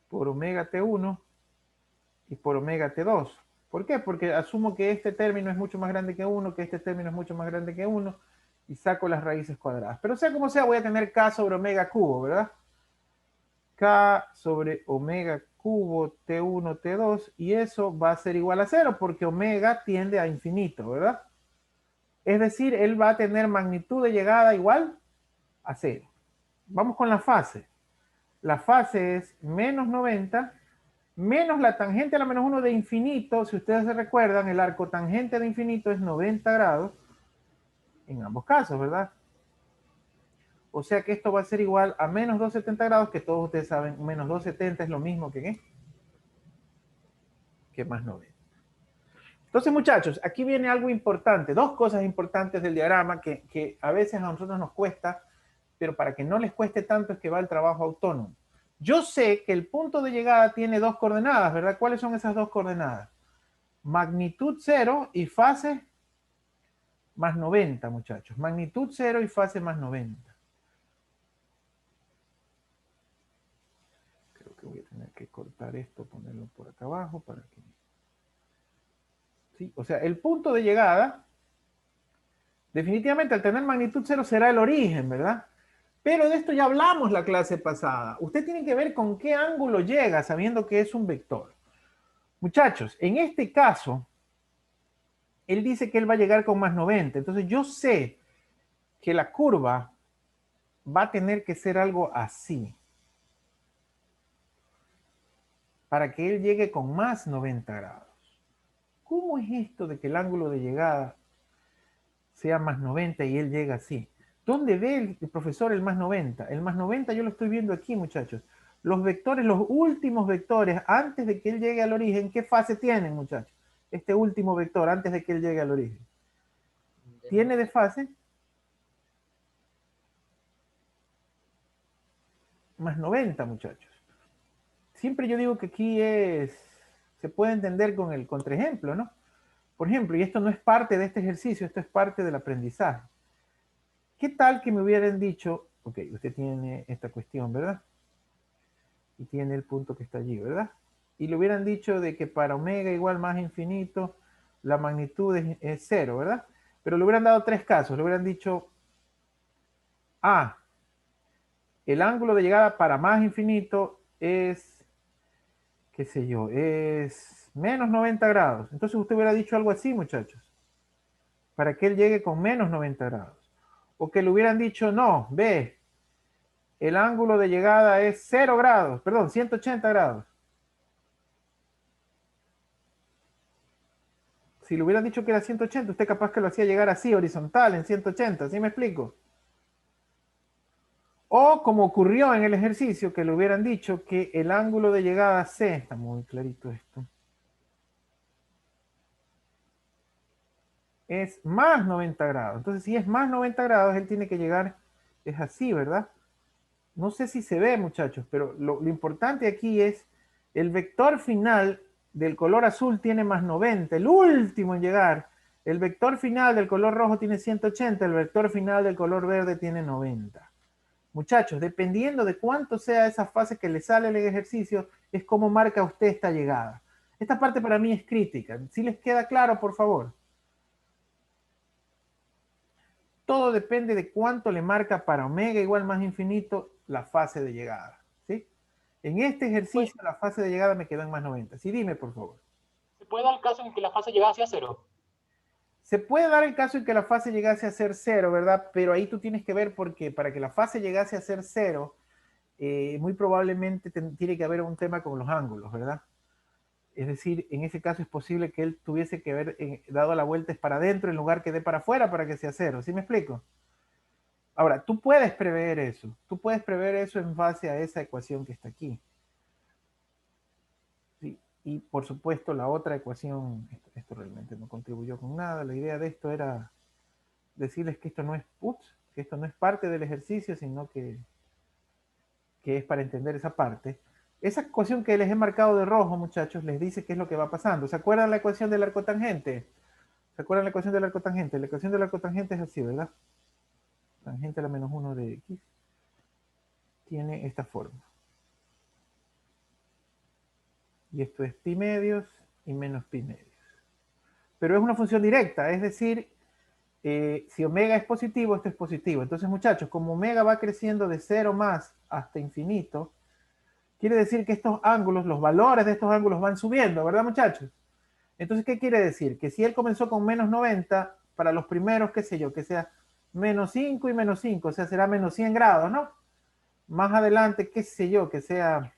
Speaker 1: por omega T1 y por omega T2. ¿Por qué? Porque asumo que este término es mucho más grande que 1, que este término es mucho más grande que 1, y saco las raíces cuadradas. Pero sea como sea, voy a tener K sobre omega cubo, ¿verdad? K sobre omega cubo T1, T2, y eso va a ser igual a 0 porque omega tiende a infinito, ¿verdad? Es decir, él va a tener magnitud de llegada igual a 0. Vamos con la fase. La fase es menos 90 menos la tangente a la menos 1 de infinito. Si ustedes se recuerdan, el arco tangente de infinito es 90 grados en ambos casos, ¿verdad? O sea que esto va a ser igual a menos 270 grados, que todos ustedes saben, menos 270 es lo mismo que ¿qué? Que más 90. Entonces, muchachos, aquí viene algo importante, dos cosas importantes del diagrama que a veces a nosotros nos cuesta, pero para que no les cueste tanto es que va el trabajo autónomo. Yo sé que el punto de llegada tiene dos coordenadas, ¿verdad? ¿Cuáles son esas dos coordenadas? Magnitud 0 y fase más 90, muchachos. Magnitud 0 y fase más 90. Creo que voy a tener que cortar esto, ponerlo por acá abajo para que... ¿Sí? O sea, el punto de llegada, definitivamente al tener magnitud 0 será el origen, ¿verdad? Pero de esto ya hablamos la clase pasada. Usted tiene que ver con qué ángulo llega sabiendo que es un vector. Muchachos, en este caso, él dice que él va a llegar con más 90. Entonces yo sé que la curva va a tener que ser algo así para que él llegue con más 90 grados. ¿Cómo es esto de que el ángulo de llegada sea más 90 y él llega así? ¿Dónde ve el profesor el más 90? El más 90 yo lo estoy viendo aquí, muchachos. Los vectores, los últimos vectores, antes de que él llegue al origen, ¿qué fase tienen, muchachos? Este último vector, antes de que él llegue al origen. ¿Tiene de fase? Más 90, muchachos. Siempre yo digo que aquí se puede entender con el contraejemplo, ¿no? Por ejemplo, y esto no es parte de este ejercicio, esto es parte del aprendizaje. ¿Qué tal que me hubieran dicho, ok, usted tiene esta cuestión, ¿verdad? y tiene el punto que está allí, ¿verdad? Y le hubieran dicho de que para omega igual más infinito, la magnitud es 0, ¿verdad? Pero le hubieran dado 3 casos. Le hubieran dicho, el ángulo de llegada para más infinito es, qué sé yo, es menos 90 grados. Entonces usted hubiera dicho algo así, muchachos, para que él llegue con menos 90 grados. O que le hubieran dicho, no, ve, el ángulo de llegada es 0 grados, perdón, 180 grados. Si le hubieran dicho que era 180, usted capaz que lo hacía llegar así, horizontal, en 180, ¿sí me explico? O como ocurrió en el ejercicio, que le hubieran dicho que el ángulo de llegada C, está muy clarito esto, es más 90 grados. Entonces, si es más 90 grados, él tiene que llegar, es así, ¿verdad? No sé si se ve, muchachos, pero lo importante aquí es el vector final del color azul tiene más 90, el último en llegar. El vector final del color rojo tiene 180, el vector final del color verde tiene 90. Muchachos, dependiendo de cuánto sea esa fase que le sale el ejercicio, es cómo marca usted esta llegada. Esta parte para mí es crítica. ¿Sí les queda claro, por favor? Todo depende de cuánto le marca para omega igual más infinito la fase de llegada. ¿Sí? En este ejercicio la fase de llegada me quedó en más 90. Sí, dime, por favor.
Speaker 4: ¿Se puede dar el caso en que la fase llegase a 0?
Speaker 1: Se puede dar el caso en que la fase llegase a ser 0, ¿verdad? Pero ahí tú tienes que ver porque para que la fase llegase a ser 0, muy probablemente tiene que haber un tema con los ángulos, ¿verdad? Es decir, en ese caso es posible que él tuviese que haber dado la vuelta para adentro en lugar que de para afuera para que sea 0. ¿Sí me explico? Ahora, tú puedes prever eso. Tú puedes prever eso en base a esa ecuación que está aquí. Sí. Y por supuesto la otra ecuación, esto realmente no contribuyó con nada. La idea de esto era decirles que esto no es PUTS, que esto no es parte del ejercicio, sino que es para entender esa parte. Esa ecuación que les he marcado de rojo, muchachos, les dice qué es lo que va pasando. ¿Se acuerdan la ecuación del arco tangente? ¿Se acuerdan la ecuación del arco tangente? La ecuación del arco tangente es así, ¿verdad? Tangente a la menos 1 de x tiene esta forma. Y esto es pi medios y menos pi medios. Pero es una función directa, es decir, si omega es positivo, esto es positivo. Entonces, muchachos, como omega va creciendo de 0 más hasta infinito, quiere decir que estos ángulos, los valores de estos ángulos van subiendo, ¿verdad, muchachos? Entonces, ¿qué quiere decir? Que si él comenzó con menos 90, para los primeros, qué sé yo, que sea menos 5 y menos 5, o sea, será menos 100 grados, ¿no? Más adelante, qué sé yo, que sea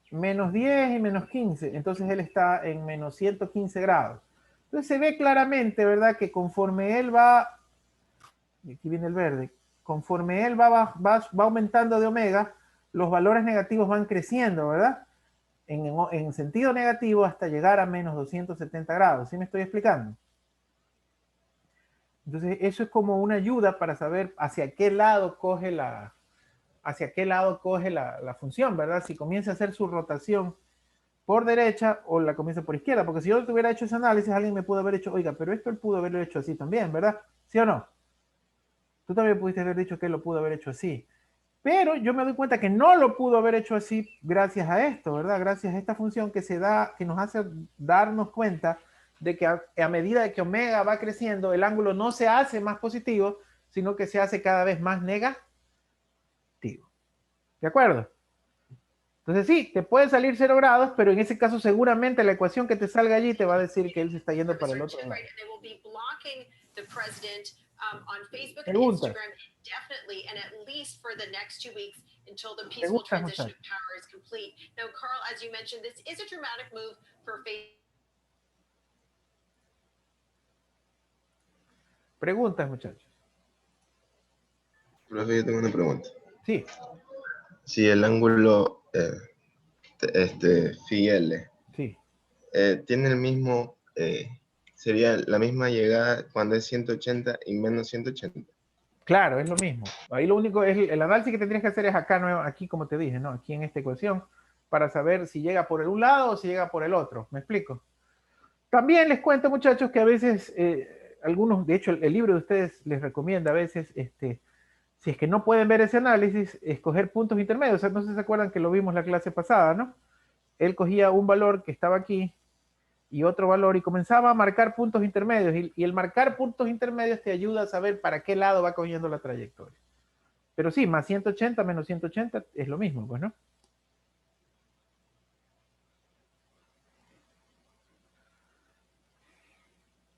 Speaker 1: menos 10 y menos 15, entonces él está en menos 115 grados. Entonces se ve claramente, ¿verdad? Que conforme él va, y aquí viene el verde, conforme él va aumentando de omega, los valores negativos van creciendo, ¿verdad? En sentido negativo hasta llegar a menos 270 grados. ¿Sí me estoy explicando? Entonces eso es como una ayuda para saber hacia qué lado coge la función, ¿verdad? Si comienza a hacer su rotación por derecha o la comienza por izquierda, porque si yo tuviera hecho ese análisis, alguien me pudo haber hecho, oiga, pero esto él pudo haberlo hecho así también, ¿verdad? ¿Sí o no? Tú también pudiste haber dicho que él lo pudo haber hecho así. Pero yo me doy cuenta que no lo pudo haber hecho así gracias a esto, ¿verdad? Gracias a esta función que se da, que nos hace darnos cuenta de que a medida de que omega va creciendo, el ángulo no se hace más positivo, sino que se hace cada vez más negativo. ¿De acuerdo? Entonces sí, te puede salir 0 grados, pero en ese caso seguramente la ecuación que te salga allí te va a decir que él se está yendo para el otro lado. Preguntas. Preguntas, muchachos. Preguntas, muchachos.
Speaker 5: Profe, yo tengo una pregunta.
Speaker 1: Sí.
Speaker 5: Si el ángulo phi L
Speaker 1: Sí.
Speaker 5: tiene el mismo, sería la misma llegada cuando es 180 y menos 180.
Speaker 1: Claro, es lo mismo. Ahí lo único es el análisis que tendrías que hacer es acá, aquí como te dije, ¿no? Aquí en esta ecuación, para saber si llega por un lado o si llega por el otro. ¿Me explico? También les cuento, muchachos, que a veces algunos, de hecho, el libro de ustedes les recomienda a veces, si es que no pueden ver ese análisis, escoger puntos intermedios. O sea, no sé si se acuerdan que lo vimos la clase pasada, ¿no? Él cogía un valor que estaba aquí y otro valor y comenzaba a marcar puntos intermedios. Y el marcar puntos intermedios te ayuda a saber para qué lado va cogiendo la trayectoria. Pero sí, más 180 menos 180 es lo mismo, pues, ¿no?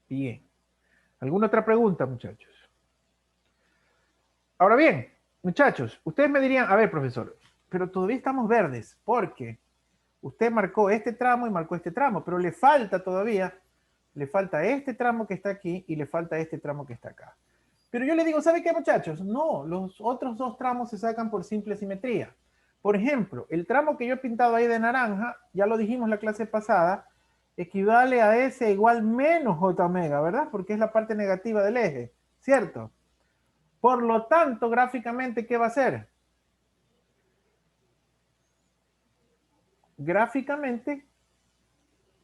Speaker 1: Bien. ¿Alguna otra pregunta, muchachos? Ahora bien, muchachos, ustedes me dirían, a ver, profesor, pero todavía estamos verdes, porque usted marcó este tramo y marcó este tramo, pero le falta todavía, le falta este tramo que está aquí y le falta este tramo que está acá. Pero yo le digo, ¿sabe qué, muchachos? No, los otros dos tramos se sacan por simple simetría. Por ejemplo, el tramo que yo he pintado ahí de naranja, ya lo dijimos la clase pasada, equivale a S igual menos J omega, ¿verdad? Porque es la parte negativa del eje, ¿cierto? Por lo tanto, gráficamente, ¿qué va a ser? Gráficamente,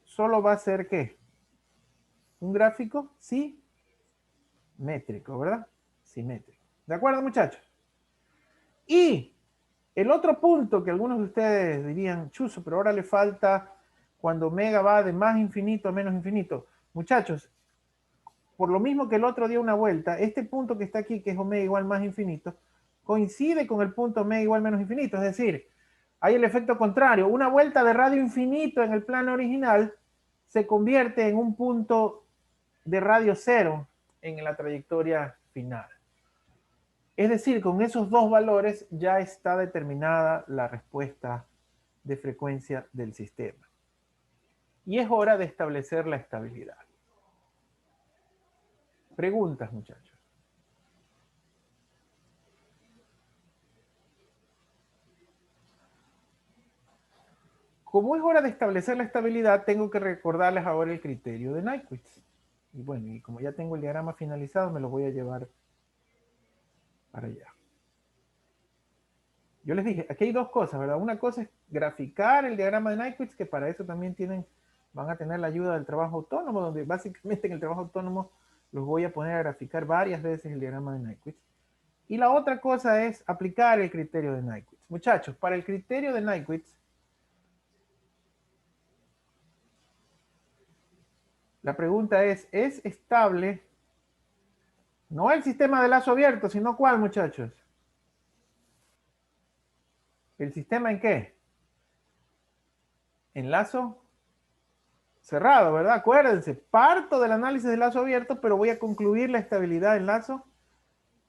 Speaker 1: solo va a ser ¿qué? Un gráfico simétrico, ¿verdad? Simétrico. ¿De acuerdo, muchachos? Y el otro punto que algunos de ustedes dirían, chuzo, pero ahora le falta cuando omega va de más infinito a menos infinito. Muchachos, por lo mismo que el otro dio una vuelta, este punto que está aquí, que es omega igual más infinito, coincide con el punto omega igual menos infinito. Es decir, hay el efecto contrario. Una vuelta de radio infinito en el plano original se convierte en un punto de radio cero en la trayectoria final. Es decir, con esos dos valores ya está determinada la respuesta de frecuencia del sistema. Y es hora de establecer la estabilidad. Preguntas, muchachos. Como es hora de establecer la estabilidad, tengo que recordarles ahora el criterio de Nyquist. Y bueno, y como ya tengo el diagrama finalizado, me lo voy a llevar para allá. Yo les dije, aquí hay dos cosas, ¿verdad? Una cosa es graficar el diagrama de Nyquist, que para eso también van a tener la ayuda del trabajo autónomo, donde básicamente en el trabajo autónomo los voy a poner a graficar varias veces el diagrama de Nyquist. Y la otra cosa es aplicar el criterio de Nyquist. Muchachos, para el criterio de Nyquist, la pregunta es estable? No el sistema de lazo abierto, sino ¿cuál, muchachos? ¿El sistema en qué? En lazo cerrado, ¿verdad? Acuérdense, parto del análisis del lazo abierto, pero voy a concluir la estabilidad en lazo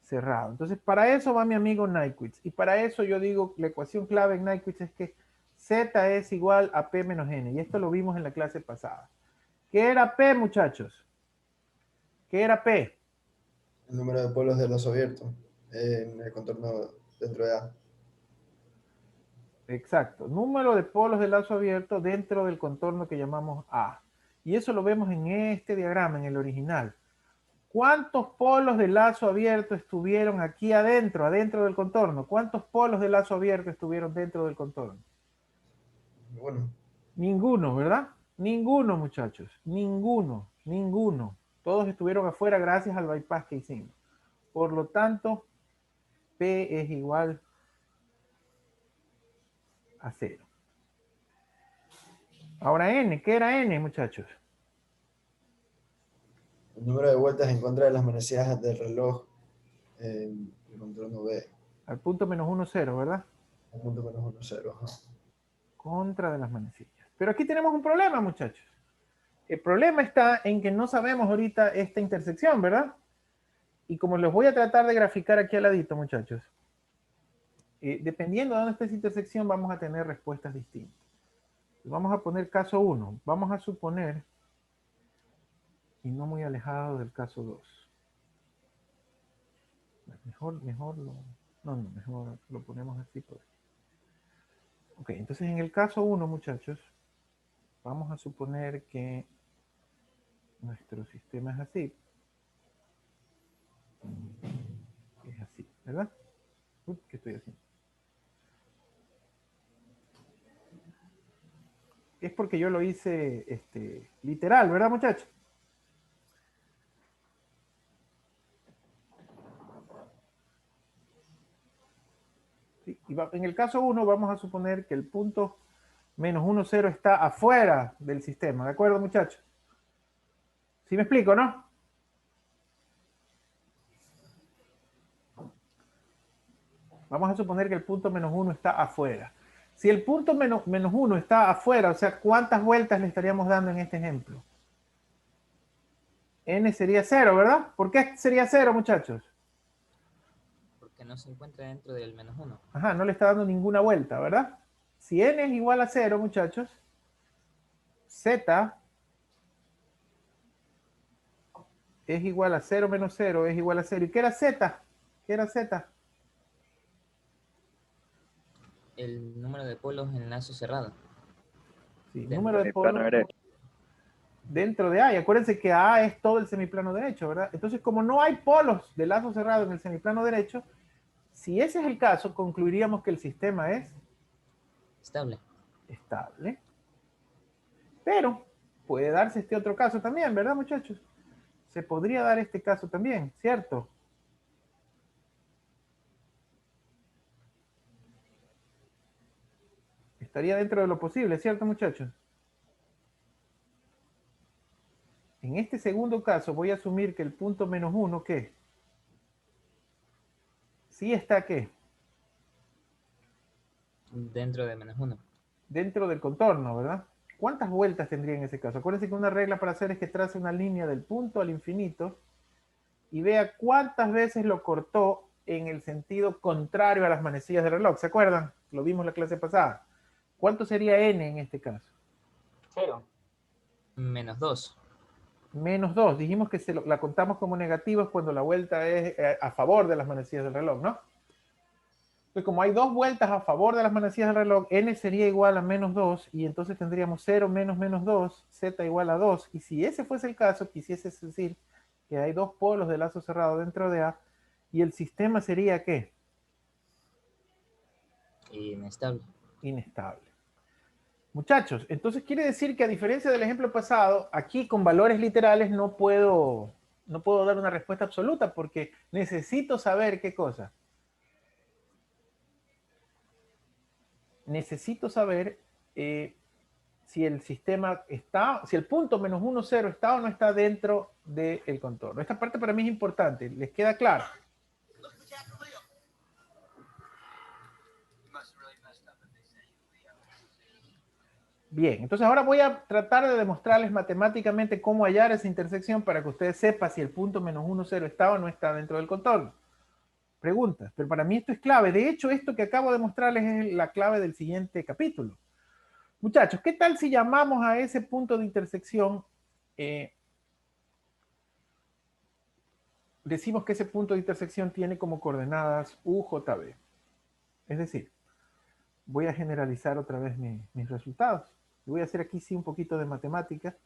Speaker 1: cerrado. Entonces, para eso va mi amigo Nyquist. Y para eso yo digo, la ecuación clave en Nyquist es que Z es igual a P menos N. Y esto lo vimos en la clase pasada. ¿Qué era P, muchachos? ¿Qué era P?
Speaker 6: El número de polos de lazo abierto en el contorno dentro de A.
Speaker 1: Exacto, número de polos de lazo abierto dentro del contorno que llamamos A. Y eso lo vemos en este diagrama, en el original. ¿Cuántos polos de lazo abierto estuvieron aquí adentro del contorno? ¿Cuántos polos de lazo abierto estuvieron dentro del contorno?
Speaker 6: Bueno,
Speaker 1: Ninguno, ¿verdad? Ninguno, muchachos. Ninguno. Todos estuvieron afuera gracias al bypass que hicimos. Por lo tanto, P es igual a 0. Ahora N, ¿qué era N, muchachos?
Speaker 6: el número de vueltas en contra de las manecillas del reloj en el contorno B.
Speaker 1: Al punto menos 1, 0, ¿verdad?
Speaker 6: Un punto menos 1, 0. Ajá.
Speaker 1: Contra de las manecillas. Pero aquí tenemos un problema, muchachos. El problema está en que no sabemos ahorita esta intersección, ¿verdad? Y como les voy a tratar de graficar aquí al ladito, muchachos, dependiendo de dónde esté esa intersección, vamos a tener respuestas distintas. Vamos a poner caso 1. Vamos a suponer, y no muy alejado del caso 2. Mejor lo ponemos así. Pues. Ok, entonces en el caso 1, muchachos, vamos a suponer que nuestro sistema es así. Es así, ¿verdad? ¿Qué estoy haciendo? Es porque yo lo hice literal, ¿verdad, muchachos? en el caso 1 vamos a suponer que el punto menos 1, 0 está afuera del sistema. ¿De acuerdo, muchachos? ¿Sí me explico, no? Vamos a suponer que el punto menos 1 está afuera. Si el punto menos 1 está afuera, o sea, ¿cuántas vueltas le estaríamos dando en este ejemplo? N sería 0, ¿verdad? ¿Por qué sería 0, muchachos?
Speaker 7: Porque no se encuentra dentro del menos 1.
Speaker 1: Ajá, no le está dando ninguna vuelta, ¿verdad? Si n es igual a 0, muchachos, z es igual a 0 menos 0 es igual a 0. ¿Y qué era z? ¿Qué era z?
Speaker 7: El número de polos en lazo cerrado.
Speaker 1: Sí,
Speaker 7: Dentro
Speaker 1: número de
Speaker 8: del
Speaker 1: polos
Speaker 8: plano derecho.
Speaker 1: dentro de A. Y acuérdense que A es todo el semiplano derecho, ¿verdad? Entonces, como no hay polos de lazo cerrado en el semiplano derecho, si ese es el caso, concluiríamos que el sistema es
Speaker 7: Estable.
Speaker 1: estable. Pero puede darse este otro caso también, ¿verdad, muchachos? Se podría dar este caso también, ¿cierto? Estaría dentro de lo posible, ¿cierto, muchachos? En este segundo caso voy a asumir que el punto menos 1, ¿qué? Sí está, ¿qué?
Speaker 7: Dentro de menos 1.
Speaker 1: Dentro del contorno, ¿verdad? ¿Cuántas vueltas tendría en ese caso? Acuérdense que una regla para hacer es que trace una línea del punto al infinito y vea cuántas veces lo cortó en el sentido contrario a las manecillas del reloj. ¿Se acuerdan? Lo vimos en la clase pasada. ¿Cuánto sería n en este caso?
Speaker 4: 0.
Speaker 7: Menos 2.
Speaker 1: Menos 2. Dijimos que la contamos como negativa cuando la vuelta es a favor de las manecillas del reloj, ¿no? Entonces, como hay dos vueltas a favor de las manecillas del reloj, n sería igual a menos 2, y entonces tendríamos 0 menos menos 2, z igual a 2. Y si ese fuese el caso, quisiese decir que hay dos polos de lazo cerrado dentro de A, y el sistema sería, ¿qué?
Speaker 7: Inestable.
Speaker 1: Inestable. Muchachos, entonces quiere decir que a diferencia del ejemplo pasado, aquí con valores literales no puedo dar una respuesta absoluta porque necesito saber qué cosa. Necesito saber si el sistema está, si el punto menos 1, 0 está o no está dentro del contorno. Esta parte para mí es importante. ¿Les queda claro? Bien, entonces ahora voy a tratar de demostrarles matemáticamente cómo hallar esa intersección para que ustedes sepan si el punto menos 1, 0 está o no está dentro del contorno. Preguntas, pero para mí esto es clave. De hecho, esto que acabo de mostrarles es la clave del siguiente capítulo. Muchachos, ¿qué tal si llamamos a ese punto de intersección? Decimos que ese punto de intersección tiene como coordenadas UJB. Es decir, voy a generalizar otra vez mis resultados. Voy a hacer aquí sí un poquito de matemática.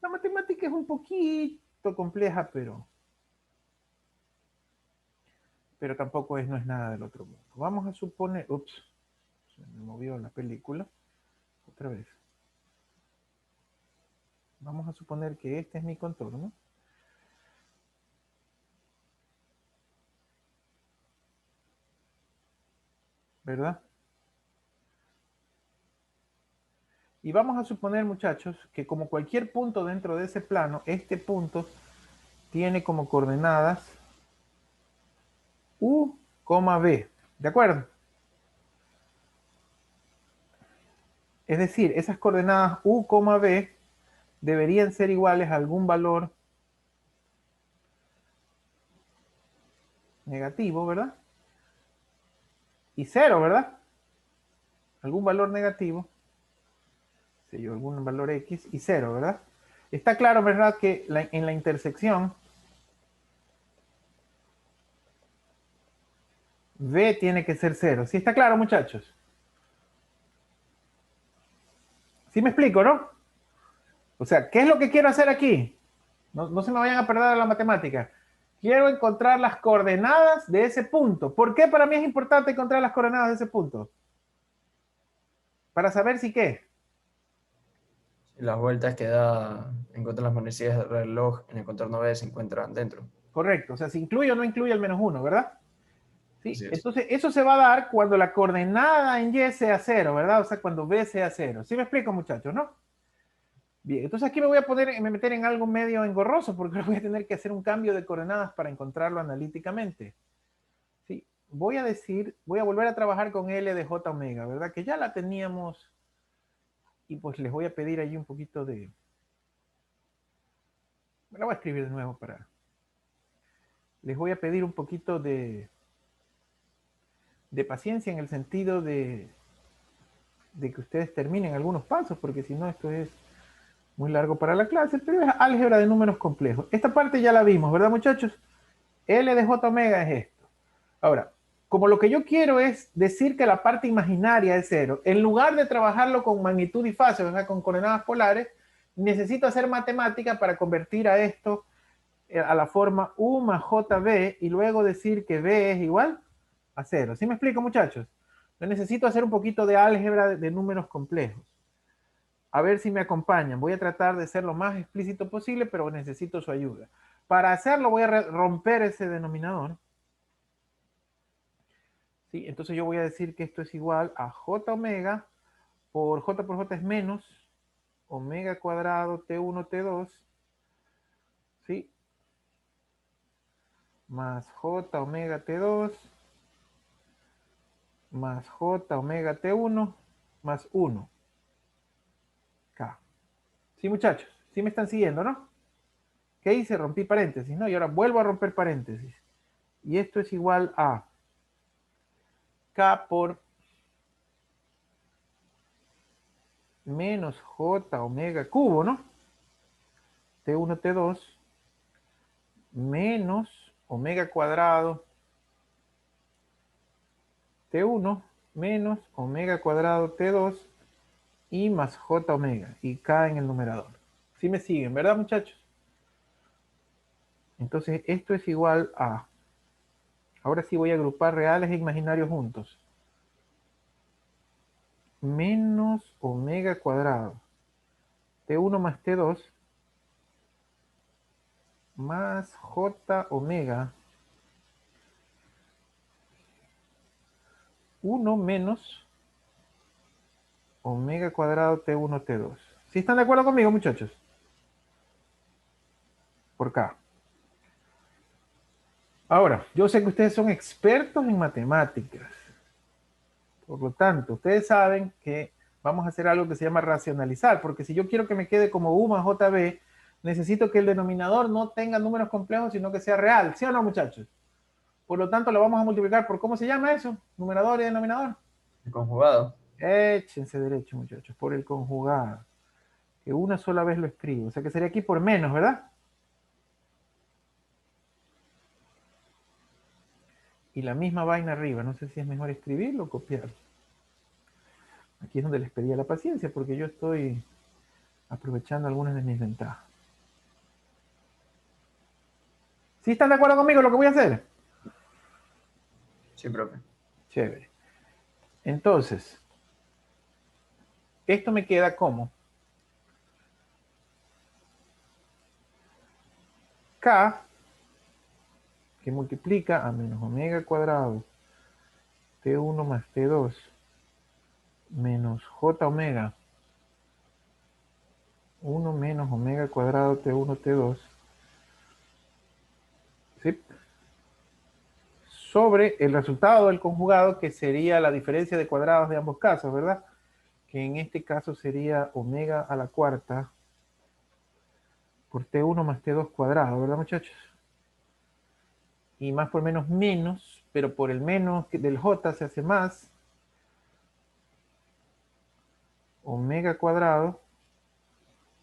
Speaker 1: La matemática es un poquito compleja, pero tampoco no es nada del otro mundo. Vamos a suponer, ups, se me movió la película, otra vez. Vamos a suponer que este es mi contorno. ¿Verdad? Y vamos a suponer, muchachos, que como cualquier punto dentro de ese plano, este punto tiene como coordenadas U, B. ¿De acuerdo? Es decir, esas coordenadas U, B deberían ser iguales a algún valor negativo, ¿verdad? Y 0, ¿verdad? Algún valor negativo. Algún valor X y 0, ¿verdad? Está claro, ¿verdad? Que en la intersección B tiene que ser 0. ¿Sí está claro, muchachos? ¿Sí me explico, no? O sea, ¿qué es lo que quiero hacer aquí? No se me vayan a perder la matemática. Quiero encontrar las coordenadas de ese punto. ¿Por qué para mí es importante encontrar las coordenadas de ese punto? Para saber si qué.
Speaker 6: Las vueltas que da en contra de las manecillas del reloj en el contorno B se encuentran dentro.
Speaker 1: Correcto. O sea, si incluye o no incluye el menos 1, ¿verdad? ¿Sí?
Speaker 6: Así es.
Speaker 1: Entonces, eso se va a dar cuando la coordenada en Y sea 0, ¿verdad? O sea, cuando B sea 0. ¿Sí me explico, muchachos, no? Bien, entonces aquí me voy a meter en algo medio engorroso porque voy a tener que hacer un cambio de coordenadas para encontrarlo analíticamente. ¿Sí? Voy a volver a trabajar con L de J omega, ¿verdad? Que ya la teníamos. Y pues les voy a pedir allí un poquito de... Me la voy a escribir de nuevo para... Les voy a pedir un poquito de paciencia en el sentido de que ustedes terminen algunos pasos, porque si no esto es muy largo para la clase, pero es álgebra de números complejos. Esta parte ya la vimos, ¿verdad, muchachos? L de J omega es esto. Ahora, como lo que yo quiero es decir que la parte imaginaria es 0, en lugar de trabajarlo con magnitud y fase, o sea, con coordenadas polares, necesito hacer matemática para convertir a esto a la forma U más JB y luego decir que B es igual a 0. ¿Sí me explico, muchachos? Yo necesito hacer un poquito de álgebra de números complejos. A ver si me acompañan. Voy a tratar de ser lo más explícito posible, pero necesito su ayuda. Para hacerlo voy a romper ese denominador. ¿Sí? Entonces yo voy a decir que esto es igual a J omega por J es menos omega cuadrado T1, T2, ¿sí? Más J omega T2 más J omega T1 más 1. K. ¿Sí, muchachos? ¿Sí me están siguiendo, no? ¿Qué hice? Rompí paréntesis, ¿no? Y ahora vuelvo a romper paréntesis. Y esto es igual a K por menos J omega cubo, ¿no? T1, T2 menos omega cuadrado T1 menos omega cuadrado T2 y más J omega y K en el numerador. ¿Sí me siguen, verdad, muchachos? Entonces esto es igual a... Ahora sí voy a agrupar reales e imaginarios juntos. Menos omega cuadrado T1 más T2 más J omega 1 menos omega cuadrado T1, T2. ¿Sí están de acuerdo conmigo, muchachos? Por K. Ahora, yo sé que ustedes son expertos en matemáticas. Por lo tanto, ustedes saben que vamos a hacer algo que se llama racionalizar, porque si yo quiero que me quede como U más JB, necesito que el denominador no tenga números complejos, sino que sea real. ¿Sí o no, muchachos? Por lo tanto, lo vamos a multiplicar por, ¿cómo se llama eso? Numerador y denominador.
Speaker 6: El conjugado.
Speaker 1: Échense derecho, muchachos, por el conjugado. Que una sola vez lo escribo. O sea que sería aquí por menos, ¿verdad? Y la misma vaina arriba. No sé si es mejor escribirlo o copiarlo. Aquí es donde les pedía la paciencia, porque yo estoy aprovechando algunas de mis ventajas. ¿Sí están de acuerdo conmigo en lo que voy a hacer?
Speaker 6: Sí, profe.
Speaker 1: Chévere. Entonces, esto me queda como K, que multiplica a menos omega cuadrado T1 más T2 menos J omega 1 menos omega cuadrado T1, T2, ¿sí? Sobre el resultado del conjugado, que sería la diferencia de cuadrados de ambos casos, ¿verdad? Que en este caso sería omega a la cuarta por T1 más T2 cuadrado, ¿verdad, muchachos? Y más por menos menos, pero por el menos del J se hace más. Omega cuadrado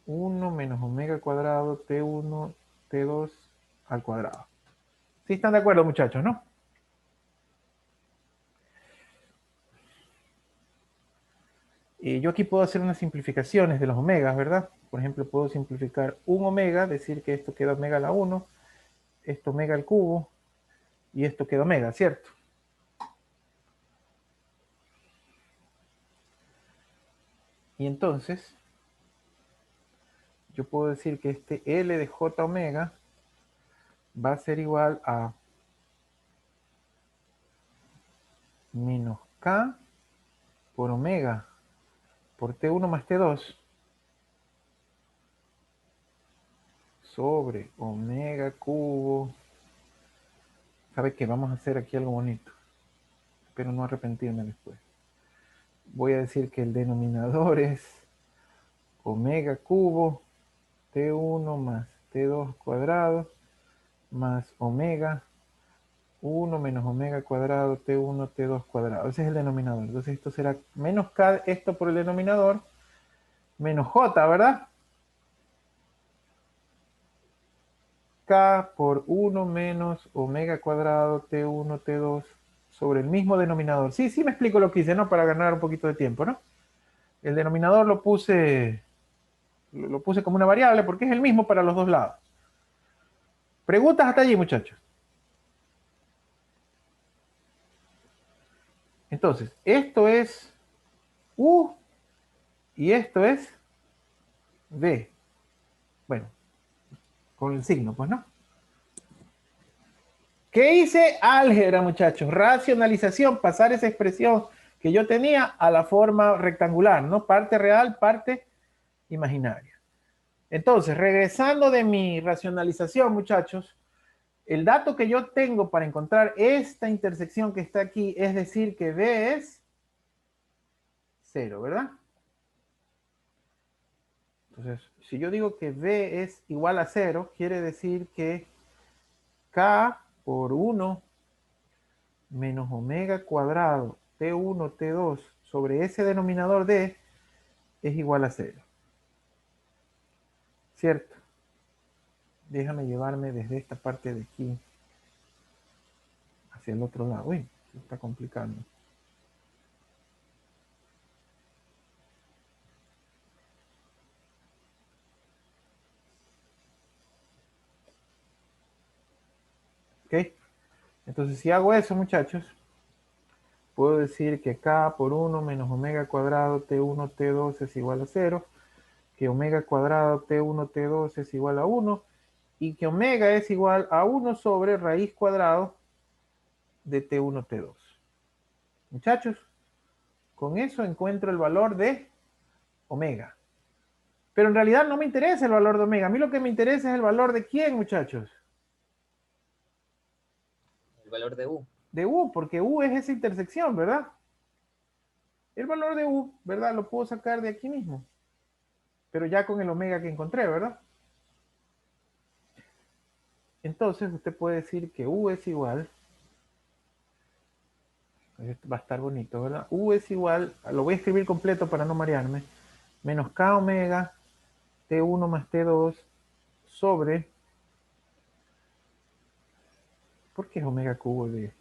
Speaker 1: 1 menos omega cuadrado T1, T2 al cuadrado. ¿Sí están de acuerdo, muchachos, no? Yo aquí puedo hacer unas simplificaciones de los omegas, ¿verdad? Por ejemplo, puedo simplificar un omega, decir que esto queda omega a la 1, esto omega al cubo, y esto queda omega, ¿cierto? Y entonces, yo puedo decir que este L de J omega va a ser igual a menos K por omega por T1 más T2 sobre omega cubo. ¿Sabe qué? Vamos a hacer aquí algo bonito. Espero no arrepentirme después. Voy a decir que el denominador es omega cubo T1 más T2 cuadrado más omega 1 menos omega cuadrado T1 T2 cuadrado. Ese es el denominador. Entonces esto será menos K, esto por el denominador, menos J, ¿verdad? K por 1 menos omega cuadrado T1 T2 sobre el mismo denominador. Sí, sí me explico lo que hice, ¿no? Para ganar un poquito de tiempo, ¿no? El denominador lo puse como una variable porque es el mismo para los dos lados. ¿Preguntas hasta allí, muchachos? Entonces, esto es U y esto es V. Bueno, con el signo, pues, ¿no? ¿Qué hice? Álgebra, muchachos. Racionalización, pasar esa expresión que yo tenía a la forma rectangular, ¿no? Parte real, parte imaginaria. Entonces, regresando de mi racionalización, muchachos, el dato que yo tengo para encontrar esta intersección que está aquí es decir que B es 0, ¿verdad? Entonces, si yo digo que B es igual a 0, quiere decir que K por 1 menos omega cuadrado T1, T2 sobre ese denominador D es igual a 0. ¿Cierto? Déjame llevarme desde esta parte de aquí hacia el otro lado. Uy, se está complicando. ¿Ok? Entonces, si hago eso, muchachos, puedo decir que K por 1 menos omega cuadrado T1, T2 es igual a 0, que omega cuadrado T1, T2 es igual a 1, y que omega es igual a 1 sobre raíz cuadrado de T1, T2. Muchachos, con eso encuentro el valor de omega. Pero en realidad no me interesa el valor de omega. A mí lo que me interesa es el valor de ¿quién, muchachos?
Speaker 7: El valor de U.
Speaker 1: De U, porque U es esa intersección, ¿verdad? El valor de U, ¿verdad? Lo puedo sacar de aquí mismo. Pero ya con el omega que encontré, ¿verdad? Entonces usted puede decir que U es igual, esto va a estar bonito, ¿verdad? U es igual, lo voy a escribir completo para no marearme, menos K omega T1 más T2 sobre, ¿por qué es omega cubo de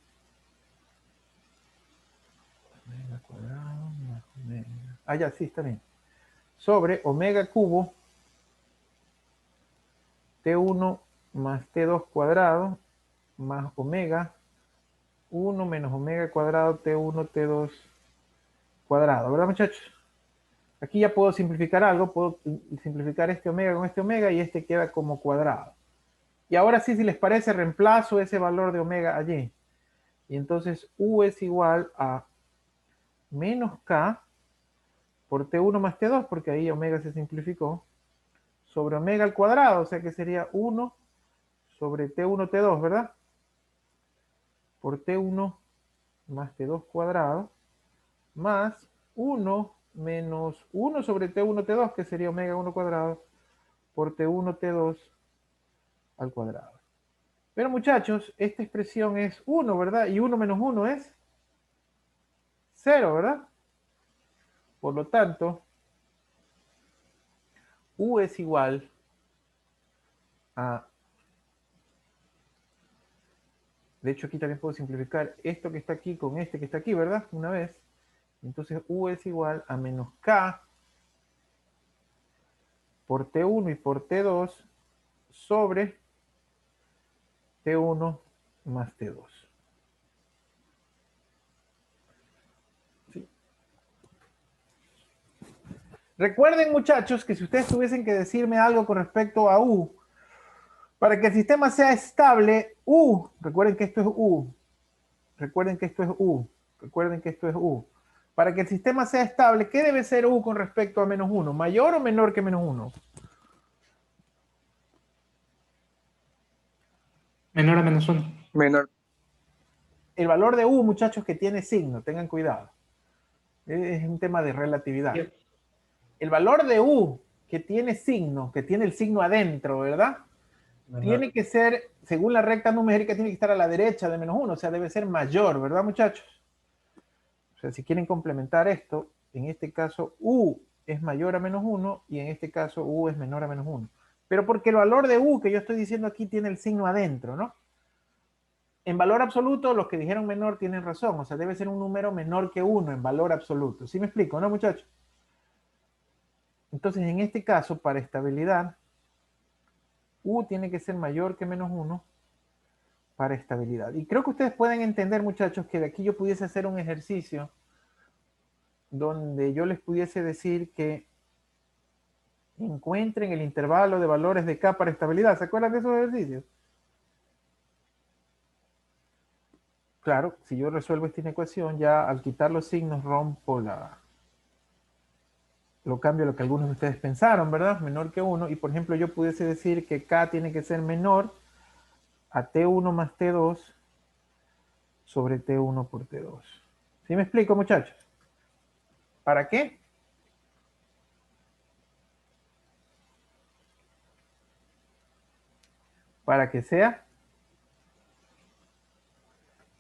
Speaker 1: omega cuadrado más omega? Ah, ya, sí, está bien. Sobre omega cubo T1 más T2 cuadrado más omega 1 menos omega cuadrado T1 T2 cuadrado, ¿verdad, muchachos? Aquí ya puedo simplificar algo, puedo simplificar este omega con este omega y este queda como cuadrado. Y ahora sí, si les parece, reemplazo ese valor de omega allí. Y entonces U es igual a menos K por T1 más T2, porque ahí omega se simplificó, sobre omega al cuadrado, o sea que sería 1 sobre T1 T2, ¿verdad? Por T1 más T2 cuadrado, más 1 menos 1 sobre T1 T2, que sería omega 1 cuadrado, por T1 T2 al cuadrado. Pero muchachos, esta expresión es 1, ¿verdad? Y 1 menos 1 es 0, ¿verdad? Por lo tanto, U es igual a... De hecho, aquí también puedo simplificar esto que está aquí con este que está aquí, ¿verdad? Una vez. Entonces, U es igual a menos K por T1 y por T2 sobre T1 más T2. ¿Sí? Recuerden, muchachos, que si ustedes tuviesen que decirme algo con respecto a U, para que el sistema sea estable, U, recuerden que esto es U, recuerden que esto es U, Recuerden que esto es U. Para que el sistema sea estable, ¿qué debe ser U con respecto a menos 1? ¿Mayor o menor que menos 1?
Speaker 8: Menor a -1.
Speaker 9: Menor.
Speaker 1: El valor de U, muchachos, que tiene signo, tengan cuidado. Es un tema de relatividad. El valor de U que tiene signo, que tiene el signo adentro, ¿verdad? Tiene que ser, según la recta numérica, tiene que estar a la derecha de menos 1, o sea, debe ser mayor, ¿verdad, muchachos? O sea, si quieren complementar esto, en este caso U es mayor a menos 1 y en este caso U es menor a menos 1. Pero porque el valor de U que yo estoy diciendo aquí tiene el signo adentro, ¿no? En valor absoluto, los que dijeron menor tienen razón, o sea, debe ser un número menor que 1 en valor absoluto. ¿Sí me explico, no, muchachos? Entonces, en este caso, para estabilidad, U tiene que ser mayor que menos 1 para estabilidad. Y creo que ustedes pueden entender, muchachos, que de aquí yo pudiese hacer un ejercicio donde yo les pudiese decir que encuentren el intervalo de valores de K para estabilidad. ¿Se acuerdan de esos ejercicios? Claro, si yo resuelvo esta inecuación, ya al quitar los signos rompo lo cambio a lo que algunos de ustedes pensaron, ¿verdad? Menor que 1. Y por ejemplo, yo pudiese decir que K tiene que ser menor a T1 más T2 sobre T1 por T2. ¿Sí me explico, muchachos? ¿Para qué? Para que sea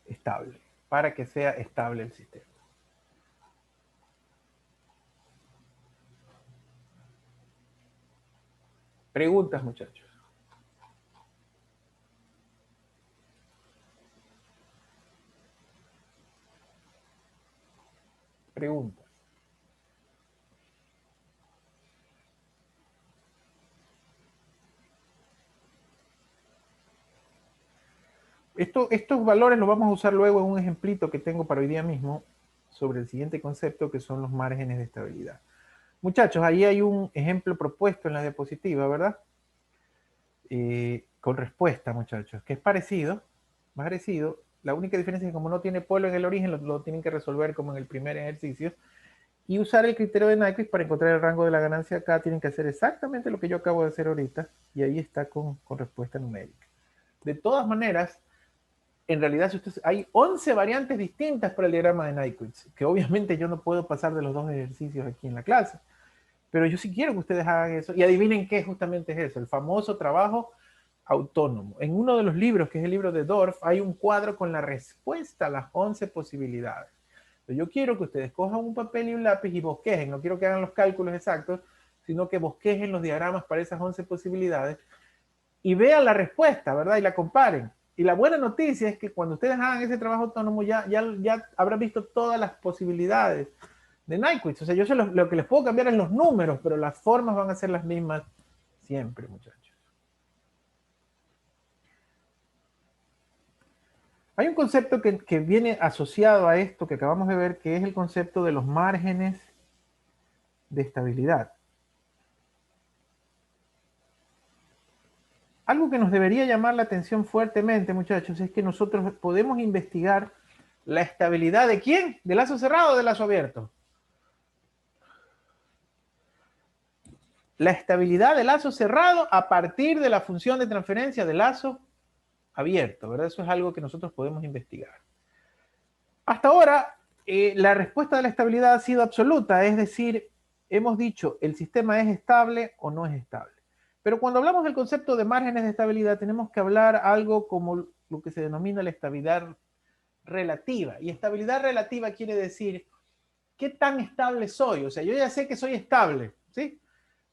Speaker 1: estable. Para que sea estable el sistema. Preguntas, muchachos. Preguntas. Estos valores los vamos a usar luego en un ejemplito que tengo para hoy día mismo sobre el siguiente concepto, que son los márgenes de estabilidad. Muchachos, ahí hay un ejemplo propuesto en la diapositiva, ¿verdad? Con respuesta, muchachos, que es parecido. La única diferencia es que como no tiene polo en el origen, lo tienen que resolver como en el primer ejercicio. Y usar el criterio de Nyquist para encontrar el rango de la ganancia acá. Tienen que hacer exactamente lo que yo acabo de hacer ahorita. Y ahí está con respuesta numérica. De todas maneras, en realidad hay 11 variantes distintas para el diagrama de Nyquist, que obviamente yo no puedo pasar de los dos ejercicios aquí en la clase. Pero yo sí quiero que ustedes hagan eso. Y adivinen qué justamente es eso, el famoso trabajo autónomo. En uno de los libros, que es el libro de Dorff, hay un cuadro con la respuesta a las 11 posibilidades. Yo quiero que ustedes cojan un papel y un lápiz y bosquejen. No quiero que hagan los cálculos exactos, sino que bosquejen los diagramas para esas 11 posibilidades y vean la respuesta, ¿verdad? Y la comparen. Y la buena noticia es que cuando ustedes hagan ese trabajo autónomo ya habrán visto todas las posibilidades de Nyquist. O sea, yo lo que les puedo cambiar es los números, pero las formas van a ser las mismas siempre, muchachos. Hay un concepto que viene asociado a esto que acabamos de ver, que es el concepto de los márgenes de estabilidad. Algo que nos debería llamar la atención fuertemente, muchachos, es que nosotros podemos investigar la estabilidad ¿de quién? ¿De lazo cerrado o de lazo abierto? La estabilidad de lazo cerrado a partir de la función de transferencia de lazo abierto, ¿verdad? Eso es algo que nosotros podemos investigar. Hasta ahora, la respuesta de la estabilidad ha sido absoluta, es decir, hemos dicho, ¿el sistema es estable o no es estable? Pero cuando hablamos del concepto de márgenes de estabilidad, tenemos que hablar algo como lo que se denomina la estabilidad relativa. Y estabilidad relativa quiere decir, ¿qué tan estable soy? O sea, yo ya sé que soy estable, ¿sí?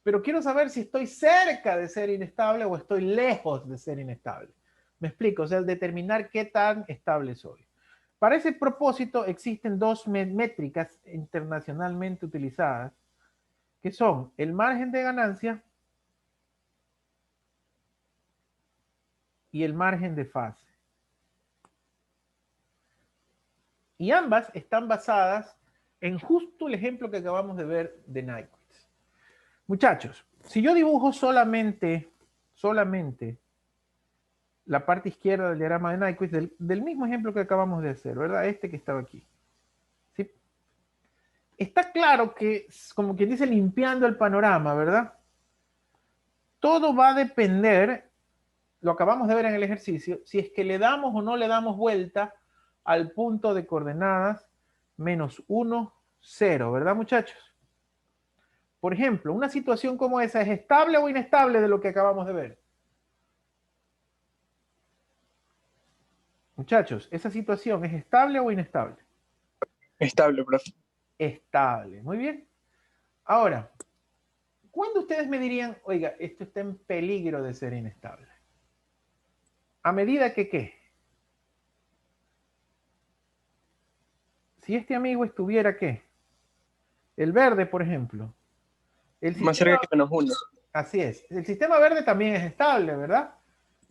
Speaker 1: Pero quiero saber si estoy cerca de ser inestable o estoy lejos de ser inestable. ¿Me explico? O sea, determinar qué tan estable soy. Para ese propósito existen dos métricas internacionalmente utilizadas, que son el margen de ganancia y el margen de fase. Y ambas están basadas en justo el ejemplo que acabamos de ver de Nyquist. Muchachos, si yo dibujo solamente la parte izquierda del diagrama de Nyquist, del mismo ejemplo que acabamos de hacer, ¿verdad? Este que estaba aquí. está claro que, como quien dice, limpiando el panorama, ¿verdad? Todo va a depender, lo acabamos de ver en el ejercicio, si es que le damos o no le damos vuelta al punto de coordenadas menos 1, 0, ¿verdad, muchachos? Por ejemplo, una situación como esa, ¿es estable o inestable de lo que acabamos de ver? Muchachos, ¿esa situación es estable o inestable?
Speaker 8: Estable, profe.
Speaker 1: Estable, muy bien. Ahora, ¿cuándo ustedes me dirían, oiga, esto está en peligro de ser inestable? ¿A medida que qué? Si este amigo estuviera, ¿qué? El verde, por ejemplo. El
Speaker 8: Más
Speaker 1: sistema,
Speaker 8: cerca que -1.
Speaker 1: así es. El sistema verde también es estable, ¿verdad?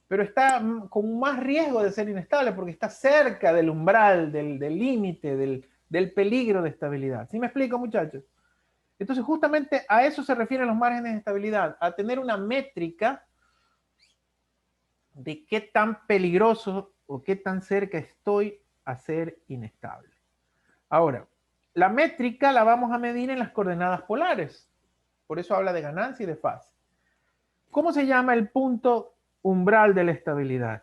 Speaker 1: Pero está con más riesgo de ser inestable porque está cerca del umbral, del límite, del peligro de estabilidad. ¿Sí me explico, muchachos? Entonces, justamente a eso se refieren los márgenes de estabilidad, a tener una métrica de qué tan peligroso o qué tan cerca estoy a ser inestable. Ahora, la métrica la vamos a medir en las coordenadas polares. Por eso habla de ganancia y de fase. ¿Cómo se llama el punto umbral de la estabilidad?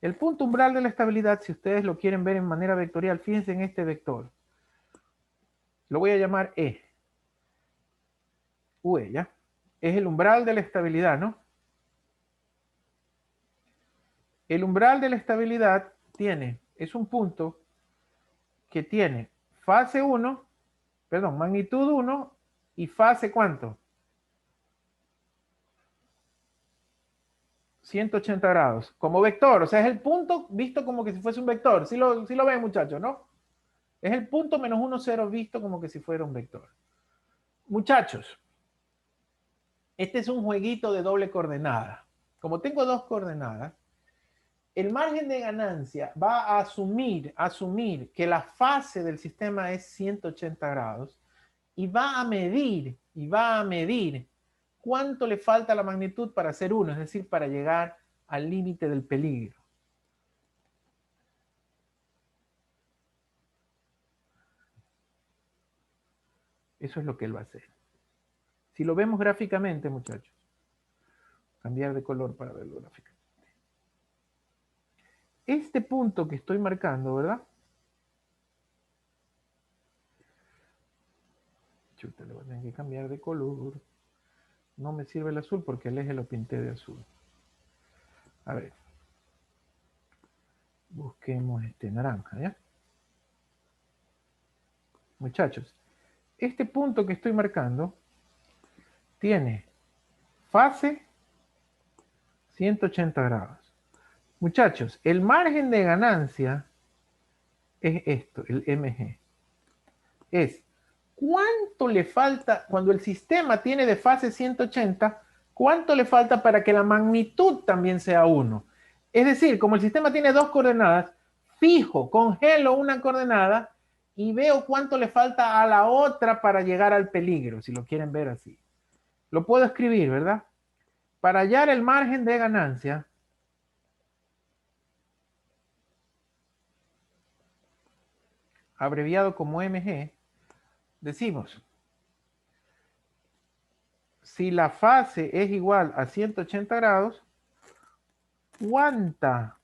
Speaker 1: El punto umbral de la estabilidad, si ustedes lo quieren ver en manera vectorial, fíjense en este vector. Lo voy a llamar E. UE, ¿ya? Es el umbral de la estabilidad, ¿no? El umbral de la estabilidad es un punto que tiene fase 1, perdón, magnitud 1 y fase ¿cuánto? 180 grados, como vector, o sea, es el punto visto como que si fuese un vector. Sí lo ven, muchachos, ¿no? Es el punto menos 1, 0 visto como que si fuera un vector. Muchachos, este es un jueguito de doble coordenada. Como tengo dos coordenadas, el margen de ganancia va a asumir que la fase del sistema es 180 grados y va a medir cuánto le falta a la magnitud para ser 1, es decir, para llegar al límite del peligro. Eso es lo que él va a hacer. Si lo vemos gráficamente, muchachos, cambiar de color para verlo gráficamente. Este punto que estoy marcando, ¿verdad? Chuta, le voy a tener que cambiar de color. No me sirve el azul porque el eje lo pinté de azul. A ver. Busquemos este naranja, ¿ya? Muchachos, este punto que estoy marcando tiene fase 180 grados. Muchachos, el margen de ganancia es esto, el MG. Es cuánto le falta, cuando el sistema tiene de fase 180, cuánto le falta para que la magnitud también sea 1. Es decir, como el sistema tiene dos coordenadas, fijo, congelo una coordenada y veo cuánto le falta a la otra para llegar al peligro, si lo quieren ver así. Lo puedo escribir, ¿verdad? Para hallar el margen de ganancia, abreviado como MG, decimos, si la fase es igual a 180 grados, ¿cuánta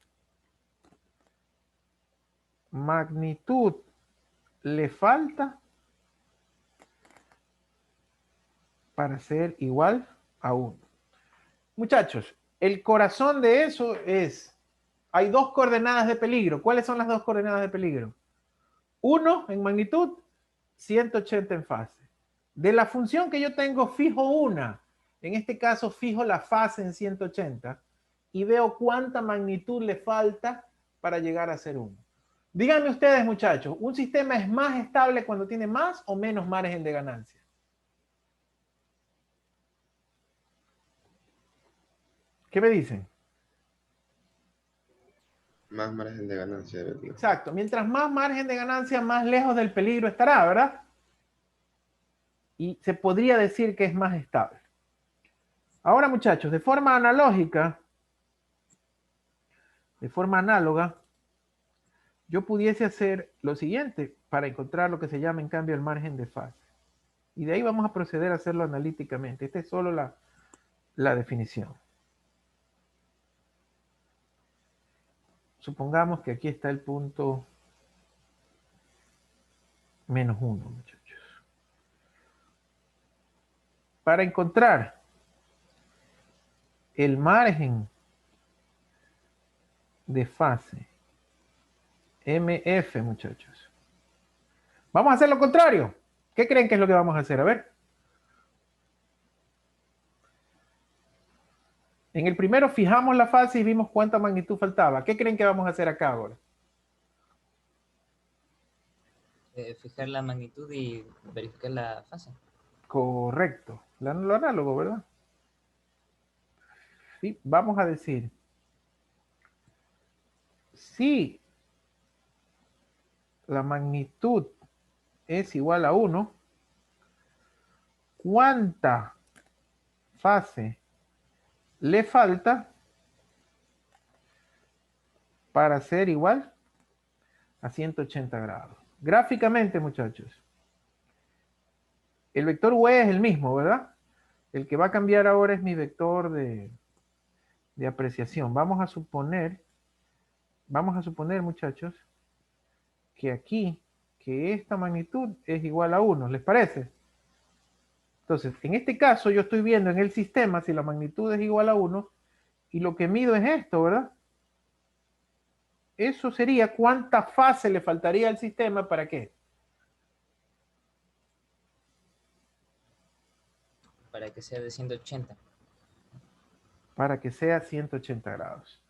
Speaker 1: magnitud le falta para ser igual a 1? Muchachos, el corazón de eso es, hay dos coordenadas de peligro. ¿Cuáles son las dos coordenadas de peligro? 1 en magnitud, 180 en fase. De la función que yo tengo, fijo una. En este caso, fijo la fase en 180 y veo cuánta magnitud le falta para llegar a ser 1. Díganme ustedes, muchachos, ¿un sistema es más estable cuando tiene más o menos margen de ganancia? ¿Qué me dicen?
Speaker 5: Más margen de ganancia.
Speaker 1: Exacto. Mientras más margen de ganancia, más lejos del peligro estará, ¿verdad? Y se podría decir que es más estable. Ahora, muchachos, de forma analógica, yo pudiese hacer lo siguiente. para encontrar lo que se llama en cambio el margen de fase. Y de ahí vamos a proceder a hacerlo analíticamente. Esta es solo la definición. Supongamos que aquí está el punto -1, muchachos. Para encontrar el margen de fase MF, muchachos, vamos a hacer lo contrario. ¿Qué creen que es lo que vamos a hacer? A ver. En el primero fijamos la fase y vimos cuánta magnitud faltaba. ¿Qué creen que vamos a hacer acá ahora?
Speaker 7: Fijar la magnitud y verificar la fase.
Speaker 1: Correcto. Lo análogo, ¿verdad? Sí, vamos a decir, si la magnitud es igual a 1, ¿cuánta fase le falta para ser igual a 180 grados? Gráficamente, muchachos, el vector V es el mismo, ¿verdad? El que va a cambiar ahora es mi vector de apreciación. Vamos a suponer, muchachos, que aquí, que esta magnitud es igual a 1. ¿Les parece? Entonces, en este caso yo estoy viendo en el sistema si la magnitud es igual a 1 y lo que mido es esto, ¿verdad? Eso sería cuánta fase le faltaría al sistema para qué.
Speaker 7: Para que sea de 180.
Speaker 1: Para que sea 180 grados.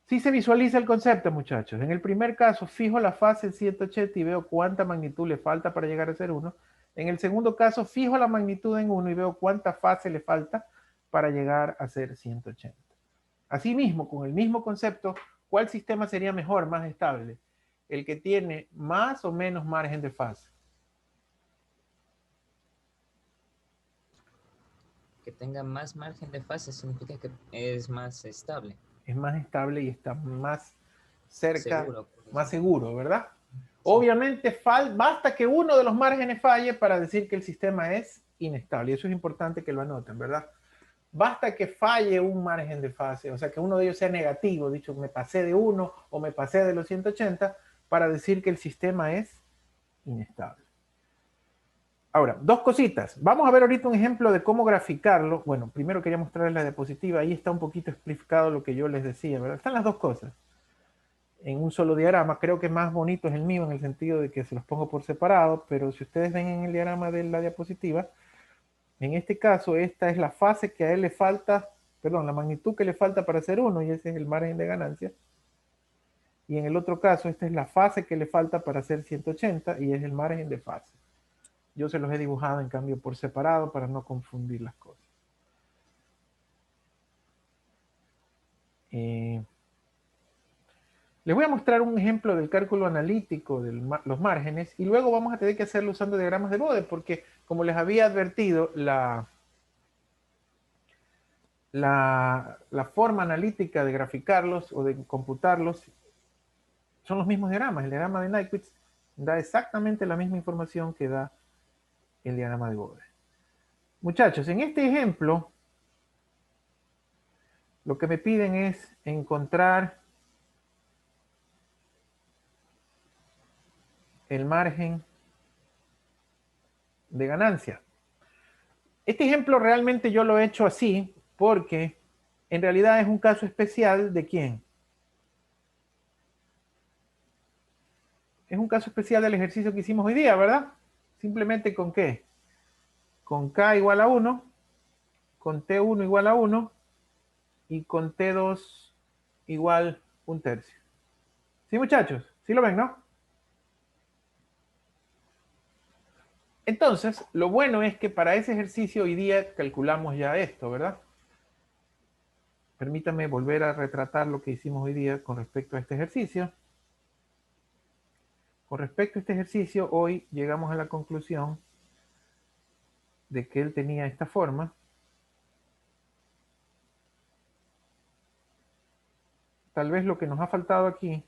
Speaker 1: Si se visualiza el concepto, muchachos. En el primer caso, fijo la fase en 180 y veo cuánta magnitud le falta para llegar a ser 1. En el segundo caso, fijo la magnitud en 1 y veo cuánta fase le falta para llegar a ser 180. Asimismo, con el mismo concepto, ¿cuál sistema sería mejor, más estable? ¿El que tiene más o menos margen de fase?
Speaker 7: Que tenga más margen de fase significa que es más estable.
Speaker 1: Es más estable y está más cerca,
Speaker 7: Seguro,
Speaker 1: más seguro, ¿verdad? Sí. Obviamente basta que uno de los márgenes falle para decir que el sistema es inestable. Y eso es importante que lo anoten, ¿verdad? Basta que falle un margen de fase, o sea, que uno de ellos sea negativo, dicho, me pasé de 1 o me pasé de los 180, para decir que el sistema es inestable. Ahora, dos cositas. Vamos a ver ahorita un ejemplo de cómo graficarlo. Bueno, primero quería mostrarles la diapositiva. Ahí está un poquito explicado lo que yo les decía, ¿verdad? Están las dos cosas en un solo diagrama. Creo que más bonito es el mío en el sentido de que se los pongo por separado, pero si ustedes ven en el diagrama de la diapositiva, en este caso, esta es la fase que a él le falta, perdón, la magnitud que le falta para hacer 1, y ese es el margen de ganancia. Y en el otro caso, esta es la fase que le falta para hacer 180, y es el margen de fase. Yo se los he dibujado, en cambio, por separado, para no confundir las cosas. Les voy a mostrar un ejemplo del cálculo analítico de los márgenes, y luego vamos a tener que hacerlo usando diagramas de Bode, porque, como les había advertido, la forma analítica de graficarlos o de computarlos son los mismos diagramas. El diagrama de Nyquist da exactamente la misma información que da el diagrama de Bode. Muchachos, en este ejemplo, lo que me piden es encontrar el margen de ganancia. Este ejemplo realmente yo lo he hecho así porque en realidad es un caso especial de ¿quién? Es un caso especial del ejercicio que hicimos hoy día, ¿verdad? Simplemente con ¿qué? Con K igual a 1, con T1 igual a 1 y con T2 igual 1/3. ¿Sí, muchachos? ¿Sí lo ven, no? Entonces, lo bueno es que para ese ejercicio hoy día calculamos ya esto, ¿verdad? Permítanme volver a retratar lo que hicimos hoy día con respecto a este ejercicio. Con respecto a este ejercicio, hoy llegamos a la conclusión de que él tenía esta forma. Tal vez lo que nos ha faltado aquí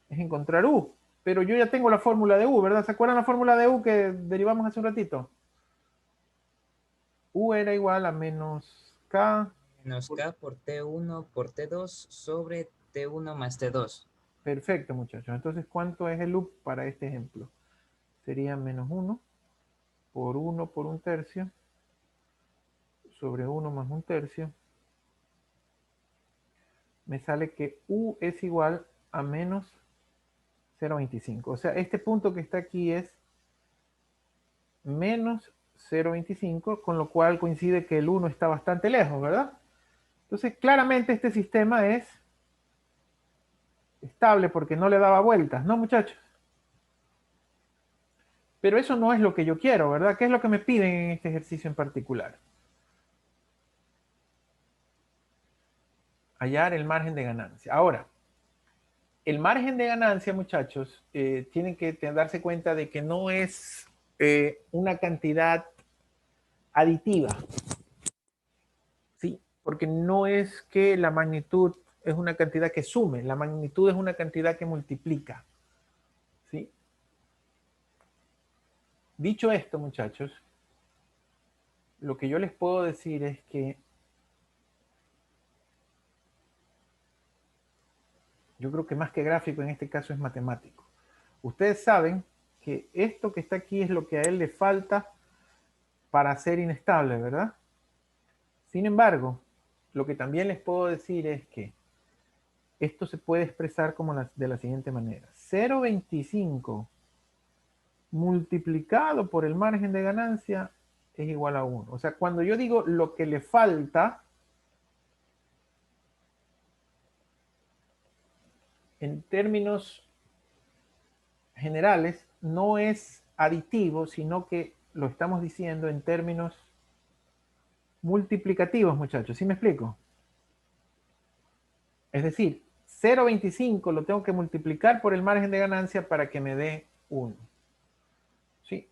Speaker 1: es encontrar U, pero yo ya tengo la fórmula de U, ¿verdad? ¿Se acuerdan la fórmula de U que derivamos hace un ratito? U era igual a menos K.
Speaker 7: Menos K por T1 por T2 sobre T1 más T2.
Speaker 1: Perfecto, muchachos. Entonces, ¿cuánto es el U para este ejemplo? Sería menos 1 por 1 tercio sobre 1 más 1 tercio. Me sale que U es igual a menos 0,25. O sea, este punto que está aquí es menos 0,25, con lo cual coincide que el 1 está bastante lejos, ¿verdad? Entonces, claramente este sistema es estable porque no le daba vueltas, ¿no, muchachos? Pero eso no es lo que yo quiero, ¿verdad? ¿Qué es lo que me piden en este ejercicio en particular? Hallar el margen de ganancia. Ahora, el margen de ganancia, muchachos, tienen que darse cuenta de que no es una cantidad aditiva. ¿Sí? Porque no es que la magnitud es una cantidad que sume, la magnitud es una cantidad que multiplica. ¿Sí? Dicho esto, muchachos, lo que yo les puedo decir es que yo creo que más que gráfico en este caso es matemático. Ustedes saben que esto que está aquí es lo que a él le falta para ser inestable, ¿verdad? Sin embargo, lo que también les puedo decir es que esto se puede expresar como de la siguiente manera. 0,25 multiplicado por el margen de ganancia es igual a 1. O sea, cuando yo digo lo que le falta, en términos generales, no es aditivo, sino que lo estamos diciendo en términos multiplicativos, muchachos. ¿Sí me explico? Es decir, 0,25 lo tengo que multiplicar por el margen de ganancia para que me dé 1. ¿Sí?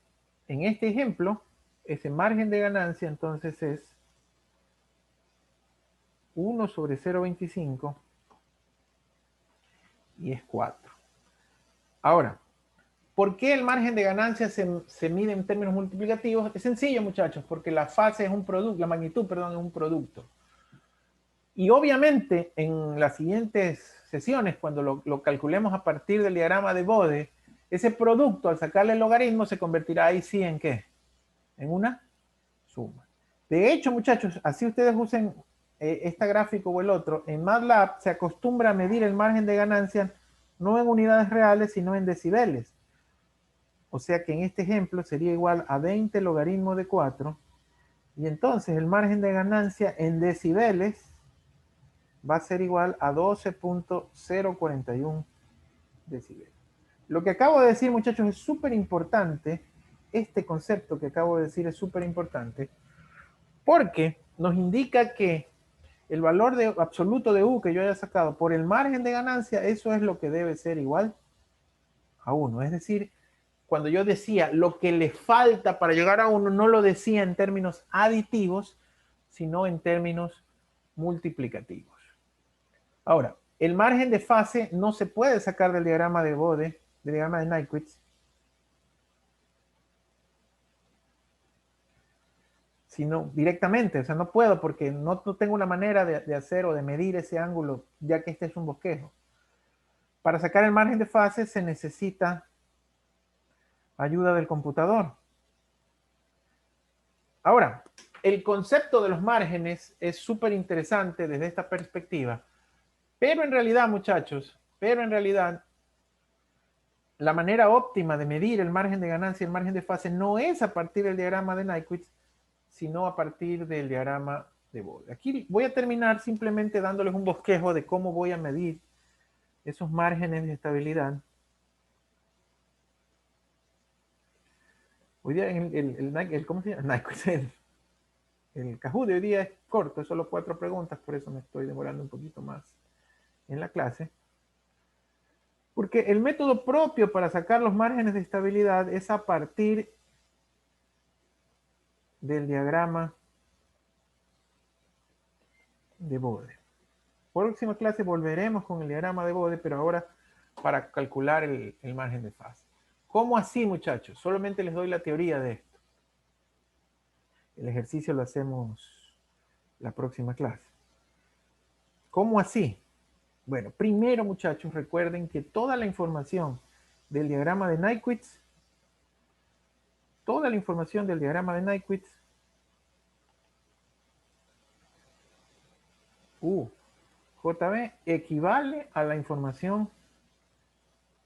Speaker 1: En este ejemplo, ese margen de ganancia entonces es 1 sobre 0,25 y es 4. Ahora, ¿por qué el margen de ganancia se mide en términos multiplicativos? Es sencillo, muchachos, porque la fase es un producto, la magnitud, perdón, es un producto. Y obviamente en las siguientes sesiones, cuando lo calculemos a partir del diagrama de Bode, ese producto al sacarle el logaritmo se convertirá ahí sí en ¿qué? En una suma. De hecho, muchachos, así ustedes usen este gráfico o el otro, en MATLAB se acostumbra a medir el margen de ganancia no en unidades reales, sino en decibeles. O sea que en este ejemplo sería igual a 20 logaritmo de 4. Y entonces el margen de ganancia en decibeles va a ser igual a 12.041 decibeles. Lo que acabo de decir, muchachos, es súper importante. Este concepto que acabo de decir es súper importante porque nos indica que el valor absoluto de U que yo haya sacado por el margen de ganancia, eso es lo que debe ser igual a 1. Es decir, cuando yo decía lo que le falta para llegar a 1, no lo decía en términos aditivos, sino en términos multiplicativos. Ahora, el margen de fase no se puede sacar del diagrama de Bode, del diagrama de Nyquist, sino directamente. O sea, no puedo porque no tengo una manera de hacer o de medir ese ángulo, ya que este es un bosquejo. Para sacar el margen de fase se necesita ayuda del computador. Ahora, el concepto de los márgenes es súper interesante desde esta perspectiva, pero en realidad, muchachos, la manera óptima de medir el margen de ganancia y el margen de fase no es a partir del diagrama de Nyquist, sino a partir del diagrama de Bode. Aquí voy a terminar simplemente dándoles un bosquejo de cómo voy a medir esos márgenes de estabilidad. Hoy día ¿cómo se llama? Nyquist, el Kahoot de hoy día es corto, es solo 4 preguntas, por eso me estoy demorando un poquito más en la clase. Porque el método propio para sacar los márgenes de estabilidad es a partir del diagrama de Bode. Próxima clase volveremos con el diagrama de Bode, pero ahora para calcular el margen de fase. ¿Cómo así, muchachos? Solamente les doy la teoría de esto. El ejercicio lo hacemos la próxima clase. ¿Cómo así? Bueno, primero, muchachos, recuerden que toda la información del diagrama de Nyquist, JB, equivale a la información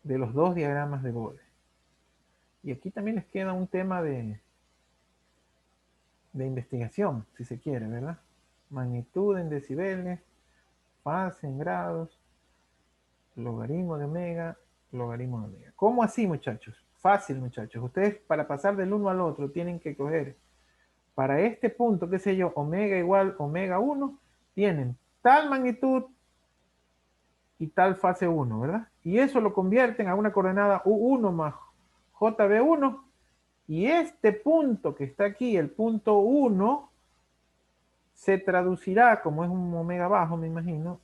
Speaker 1: de los dos diagramas de Bode. Y aquí también les queda un tema de investigación, si se quiere, ¿verdad? Magnitud en decibeles, fase en grados, logaritmo de omega, logaritmo de omega. ¿Cómo así, muchachos? Fácil, muchachos. Ustedes, para pasar del uno al otro, tienen que coger, para este punto, qué sé yo, omega igual omega 1, tienen tal magnitud y tal fase 1, ¿verdad? Y eso lo convierten a una coordenada U1 más JB1, y este punto que está aquí, el punto 1, se traducirá, como es un omega bajo, me imagino,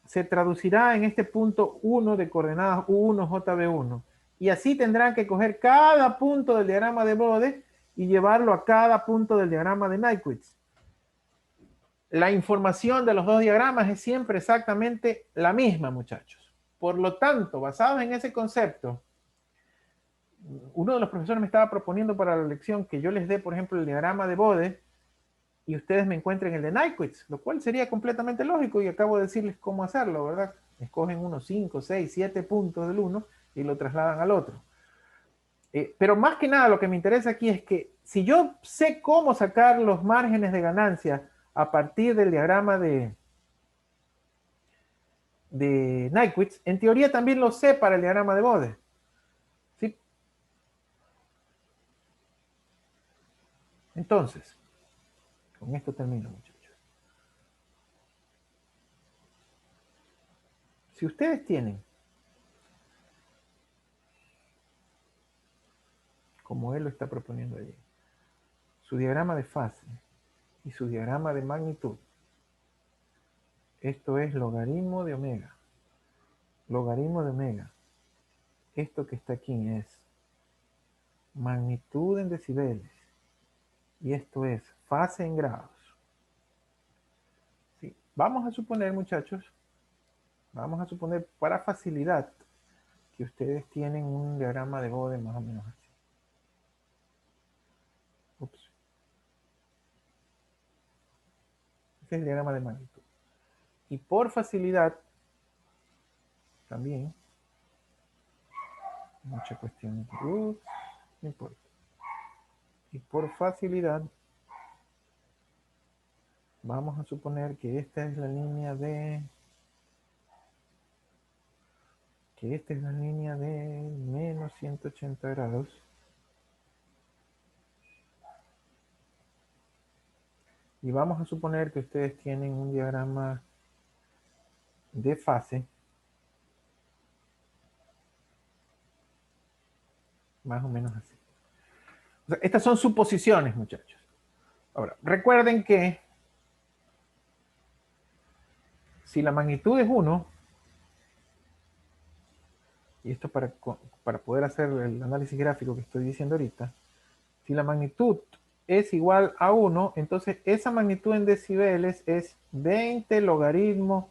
Speaker 1: se traducirá en este punto 1 de coordenadas U1 JB1. Y así tendrán que coger cada punto del diagrama de Bode y llevarlo a cada punto del diagrama de Nyquist. La información de los dos diagramas es siempre exactamente la misma, muchachos. Por lo tanto, basados en ese concepto, uno de los profesores me estaba proponiendo para la lección que yo les dé, por ejemplo, el diagrama de Bode y ustedes me encuentren el de Nyquist, lo cual sería completamente lógico y acabo de decirles cómo hacerlo, ¿verdad? Escogen unos 5, 6, 7 puntos del uno y lo trasladan al otro. Pero más que nada lo que me interesa aquí es que si yo sé cómo sacar los márgenes de ganancia a partir del diagrama de Nyquist, en teoría también lo sé para el diagrama de Bode. ¿Sí? Entonces, con esto termino, muchachos. Si ustedes tienen, como él lo está proponiendo allí, su diagrama de fase y su diagrama de magnitud, esto es logaritmo de omega. Logaritmo de omega. Esto que está aquí es magnitud en decibeles. Y esto es fase en grados. ¿Sí? Vamos a suponer, muchachos, vamos a suponer para facilidad que ustedes tienen un diagrama de Bode más o menos así. Ups. Este es el diagrama de magnitud. Y por facilidad, también, mucha cuestión, no importa. Y por facilidad, vamos a suponer que esta es la línea de, menos 180 grados. Y vamos a suponer que ustedes tienen un diagrama de fase más o menos así. O sea, estas son suposiciones, muchachos. Ahora, recuerden que si la magnitud es 1, y esto para poder hacer el análisis gráfico que estoy diciendo ahorita, si la magnitud es igual a 1, entonces esa magnitud en decibeles es 20 logaritmo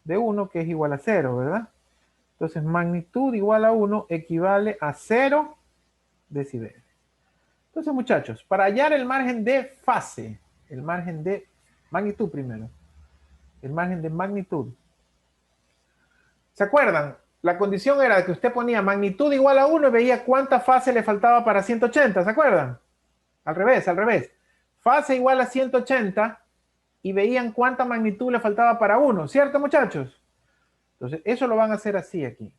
Speaker 1: de 1, que es igual a 0, ¿verdad? Entonces magnitud igual a 1 equivale a 0 decibeles. Entonces, muchachos, para hallar el margen de fase, el margen de magnitud primero, el margen de magnitud, ¿se acuerdan? La condición era que usted ponía magnitud igual a 1 y veía cuánta fase le faltaba para 180, ¿se acuerdan? Al revés, al revés. Fase igual a 180 y veían cuánta magnitud le faltaba para 1, ¿cierto, muchachos? Entonces, eso lo van a hacer así aquí.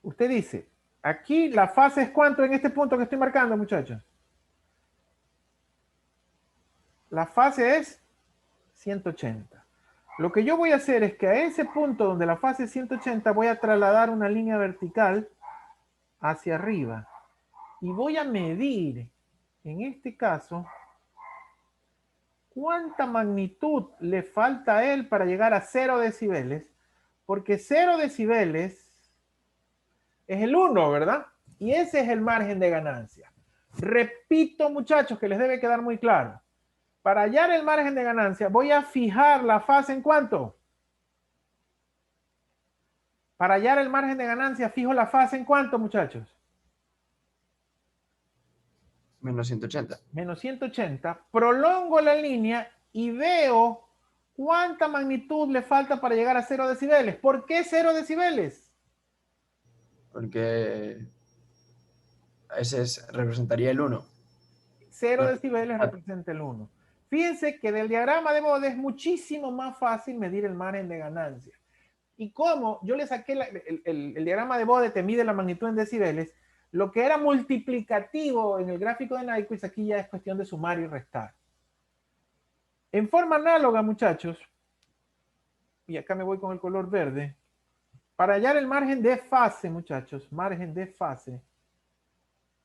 Speaker 1: Usted dice, aquí la fase es ¿cuánto en este punto que estoy marcando, muchachos? La fase es 180. Lo que yo voy a hacer es que a ese punto donde la fase es 180 voy a trasladar una línea vertical hacia arriba. Y voy a medir, en este caso, cuánta magnitud le falta a él para llegar a 0 decibeles, Porque 0 decibeles es el 1, ¿verdad? Y ese es el margen de ganancia. Repito, muchachos, que les debe quedar muy claro. Para hallar el margen de ganancia, voy a fijar la fase en ¿cuánto? Para hallar el margen de ganancia, fijo la fase en ¿cuánto, muchachos?
Speaker 6: Menos 180.
Speaker 1: Menos 180. Prolongo la línea y veo cuánta magnitud le falta para llegar a 0 decibeles. ¿Por qué 0 decibeles?
Speaker 6: Porque representaría el 1.
Speaker 1: 0 decibeles representa el 1. Fíjense que del diagrama de Bode es muchísimo más fácil medir el margen de ganancia. Y como yo le saqué el diagrama de Bode, te mide la magnitud en decibeles, lo que era multiplicativo en el gráfico de Nyquist, aquí ya es cuestión de sumar y restar. En forma análoga, muchachos, y acá me voy con el color verde, para hallar el margen de fase, muchachos, margen de fase,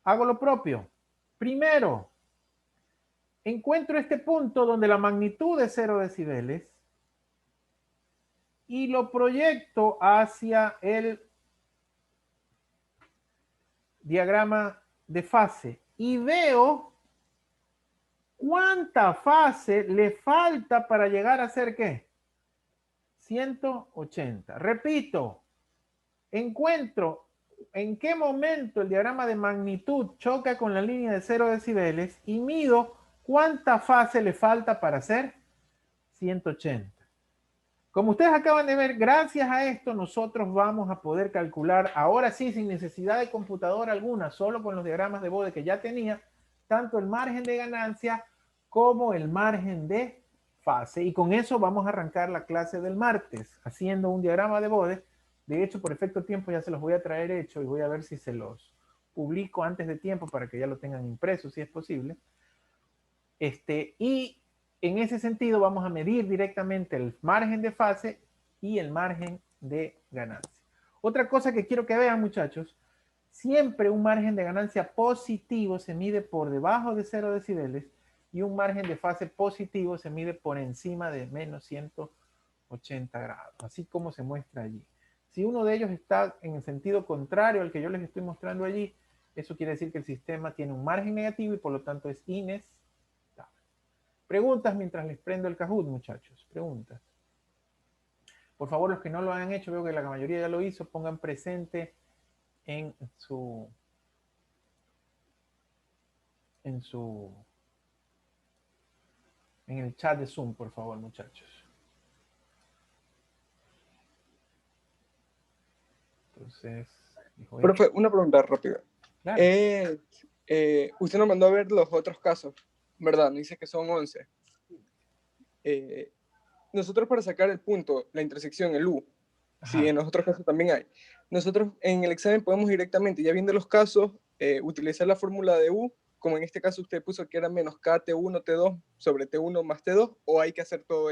Speaker 1: hago lo propio. Primero, encuentro este punto donde la magnitud es 0 decibeles y lo proyecto hacia el diagrama de fase y veo cuánta fase le falta para llegar a ser ¿qué? 180. Repito, encuentro en qué momento el diagrama de magnitud choca con la línea de 0 decibeles y mido cuánta fase le falta para hacer 180. Como ustedes acaban de ver, gracias a esto nosotros vamos a poder calcular, ahora sí, sin necesidad de computadora alguna, solo con los diagramas de Bode que ya tenía, tanto el margen de ganancia como el margen de fase. Y con eso vamos a arrancar la clase del martes, haciendo un diagrama de Bode. De hecho, por efecto tiempo ya se los voy a traer hecho y voy a ver si se los publico antes de tiempo para que ya lo tengan impreso, si es posible. Y en ese sentido vamos a medir directamente el margen de fase y el margen de ganancia. Otra cosa que quiero que vean, muchachos, siempre un margen de ganancia positivo se mide por debajo de 0 decibeles y un margen de fase positivo se mide por encima de menos 180 grados, así como se muestra allí. Si uno de ellos está en el sentido contrario al que yo les estoy mostrando allí, eso quiere decir que el sistema tiene un margen negativo y por lo tanto es inestable. Preguntas mientras les prendo el Kahoot, muchachos. Preguntas. Por favor, los que no lo han hecho, veo que la mayoría ya lo hizo, pongan presente en el chat de Zoom, por favor, muchachos. Entonces,
Speaker 8: Profe, una pregunta rápida.
Speaker 1: Claro.
Speaker 8: Usted nos mandó a ver los otros casos, ¿verdad? Dice que son 11. Nosotros para sacar el punto, la intersección, el U, si en los otros casos también hay, nosotros en el examen podemos directamente, ya viendo los casos, utilizar la fórmula de U, como en este caso usted puso que era menos KT1 T2 sobre T1 más T2, o hay que hacer todo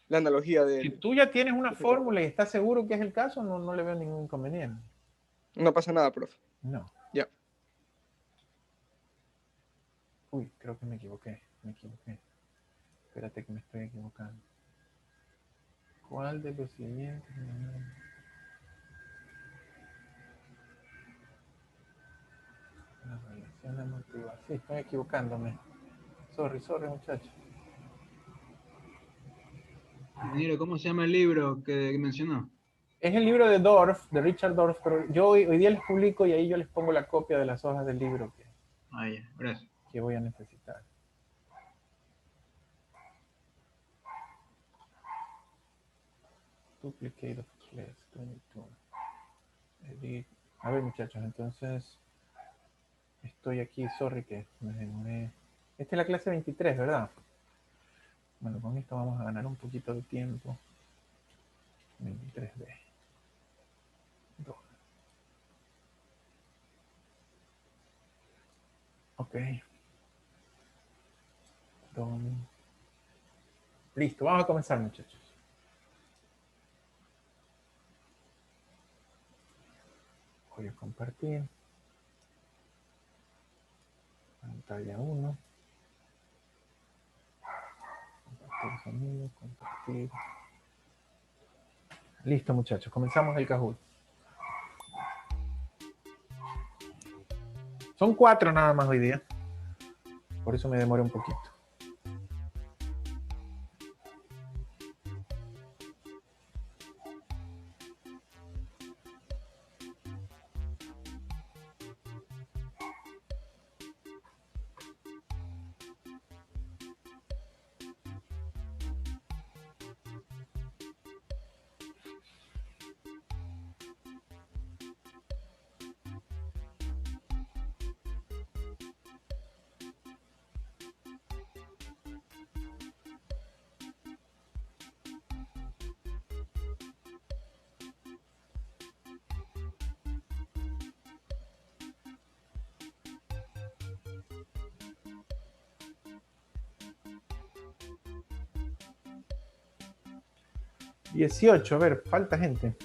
Speaker 8: la analogía de...
Speaker 1: Si tú ya tienes una fórmula y estás seguro que es el caso, no le veo ningún inconveniente.
Speaker 8: No pasa nada, profe.
Speaker 1: No.
Speaker 8: Ya.
Speaker 1: Uy, creo que me equivoqué. Espérate que me estoy equivocando. ¿Cuál de los siguientes? La relación amortiguada. Sí, estoy equivocándome. Sorry, muchachos.
Speaker 9: Ingeniero, ¿cómo se llama el libro que mencionó?
Speaker 1: Es el libro de Dorff, de Richard Dorff, pero yo hoy día les publico y ahí yo les pongo la copia de las hojas del libro
Speaker 9: Gracias.
Speaker 1: que voy a necesitar. Duplicate of class 22. Edit. A ver, muchachos, entonces estoy aquí, sorry que me demoré. Esta es la clase 23, ¿verdad? Bueno, con esto vamos a ganar un poquito de tiempo. 23D. 2. Ok. Listo, vamos a comenzar, muchachos. Voy a compartir. Pantalla 1. Compartir sonido, compartir. Listo, muchachos. Comenzamos el Kahoot. Son 4 nada más hoy día. Por eso me demoré un poquito. $18, a ver, falta gente.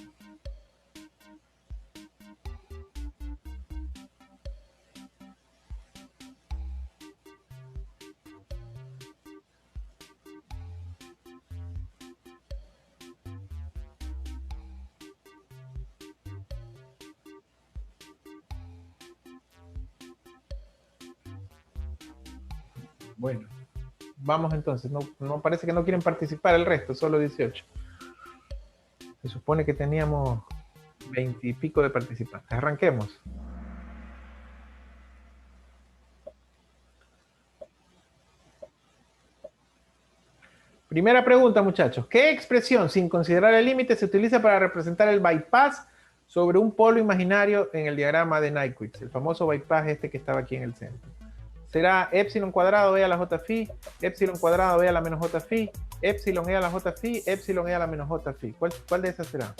Speaker 1: Bueno, vamos entonces. No parece que no quieren participar el resto, solo 18. Se supone que teníamos 20 y pico de participantes. Arranquemos. Primera pregunta, muchachos. ¿Qué expresión, sin considerar el límite, se utiliza para representar el bypass sobre un polo imaginario en el diagrama de Nyquist? El famoso bypass este que estaba aquí en el centro. ¿Será epsilon cuadrado e a la j phi, epsilon cuadrado e a la menos j phi, epsilon e a la j phi, epsilon e a la menos j phi? ¿Cuál de esas será?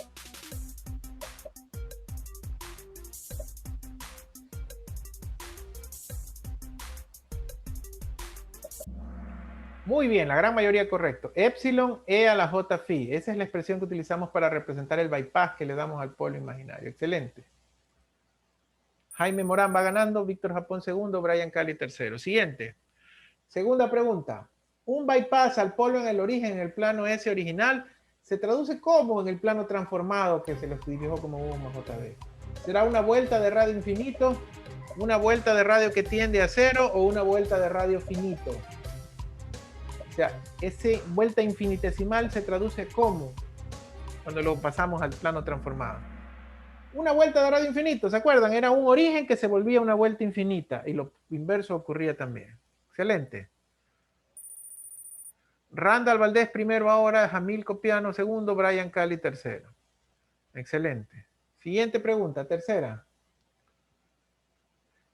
Speaker 1: Muy bien, la gran mayoría correcto. Epsilon e a la j phi. Esa es la expresión que utilizamos para representar el bypass que le damos al polo imaginario. Excelente. Jaime Morán va ganando, Víctor Japón segundo, Brian Cali tercero. Siguiente. Segunda pregunta. Un bypass al polo en el origen, en el plano S original, se traduce como en el plano transformado que se lo dibujó como U más JB. ¿Será una vuelta de radio infinito, una vuelta de radio que tiende a cero o una vuelta de radio finito? O sea, esa vuelta infinitesimal se traduce como cuando lo pasamos al plano transformado. Una vuelta de radio infinito, ¿se acuerdan? Era un origen que se volvía una vuelta infinita y lo inverso ocurría también. Excelente. Randall Valdés primero ahora, Jamil Copiano segundo, Brian Cali tercero. Excelente. Siguiente pregunta, tercera.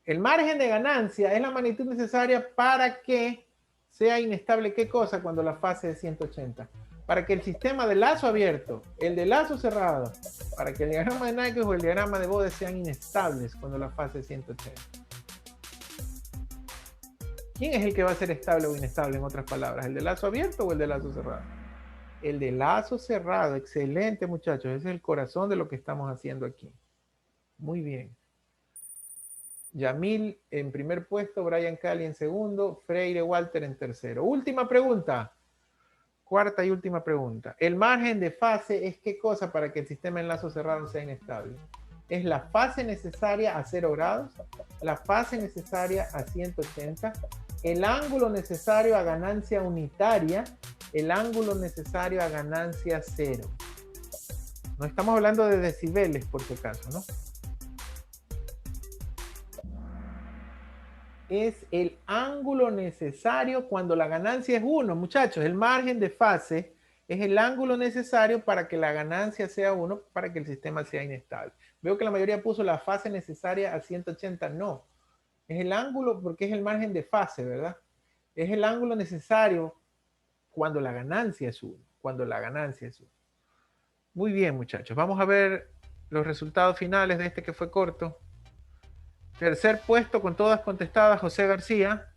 Speaker 1: El margen de ganancia es la magnitud necesaria para que sea inestable, ¿qué cosa? Cuando la fase es 180. Para que el sistema de lazo abierto, el de lazo cerrado, para que el diagrama de Nyquist o el diagrama de Bode sean inestables cuando la fase es 180. ¿Quién es el que va a ser estable o inestable, en otras palabras? ¿El de lazo abierto o el de lazo cerrado? El de lazo cerrado. Excelente, muchachos. Ese es el corazón de lo que estamos haciendo aquí. Muy bien. Yamil en primer puesto, Brian Cali en segundo, Freire Walter en tercero. Última pregunta. Cuarta y última pregunta. El margen de fase es ¿qué cosa para que el sistema en lazo cerrado sea inestable? Es la fase necesaria a 0 grados, la fase necesaria a 180, el ángulo necesario a ganancia unitaria, el ángulo necesario a ganancia 0. No estamos hablando de decibeles, por si acaso, ¿no? Es el ángulo necesario cuando la ganancia es 1, muchachos. El margen de fase es el ángulo necesario para que la ganancia sea 1, para que el sistema sea inestable. Veo que la mayoría puso la fase necesaria a 180. No, es el ángulo porque es el margen de fase, ¿verdad? Es el ángulo necesario cuando la ganancia es 1. Cuando la ganancia es 1. Muy bien, muchachos. Vamos a ver los resultados finales de este que fue corto. Tercer puesto con todas contestadas, José García.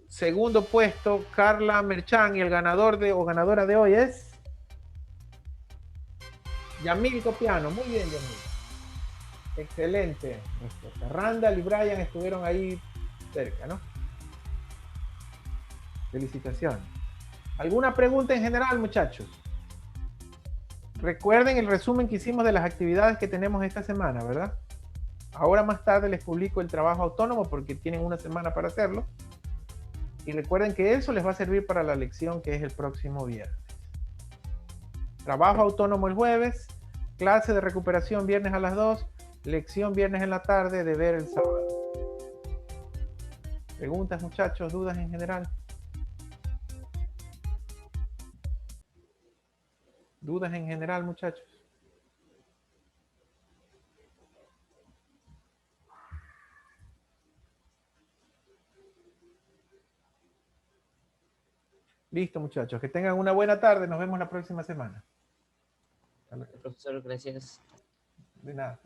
Speaker 1: Segundo puesto, Carla Merchán. Y el ganador o ganadora de hoy es Yamil Copiano. Muy bien, Yamil. Excelente. Randall y Brian estuvieron ahí cerca, ¿no? Felicitaciones. ¿Alguna pregunta en general, muchachos? Recuerden el resumen que hicimos de las actividades que tenemos esta semana, ¿verdad? Ahora más tarde les publico el trabajo autónomo porque tienen una semana para hacerlo. Y recuerden que eso les va a servir para la lección que es el próximo viernes. Trabajo autónomo el jueves, clase de recuperación viernes a las 2, lección viernes en la tarde, deber el sábado. ¿Preguntas, muchachos? ¿Dudas en general? ¿Dudas en general, muchachos? Listo, muchachos. Que tengan una buena tarde. Nos vemos la próxima semana.
Speaker 7: Profesor, gracias.
Speaker 1: De nada.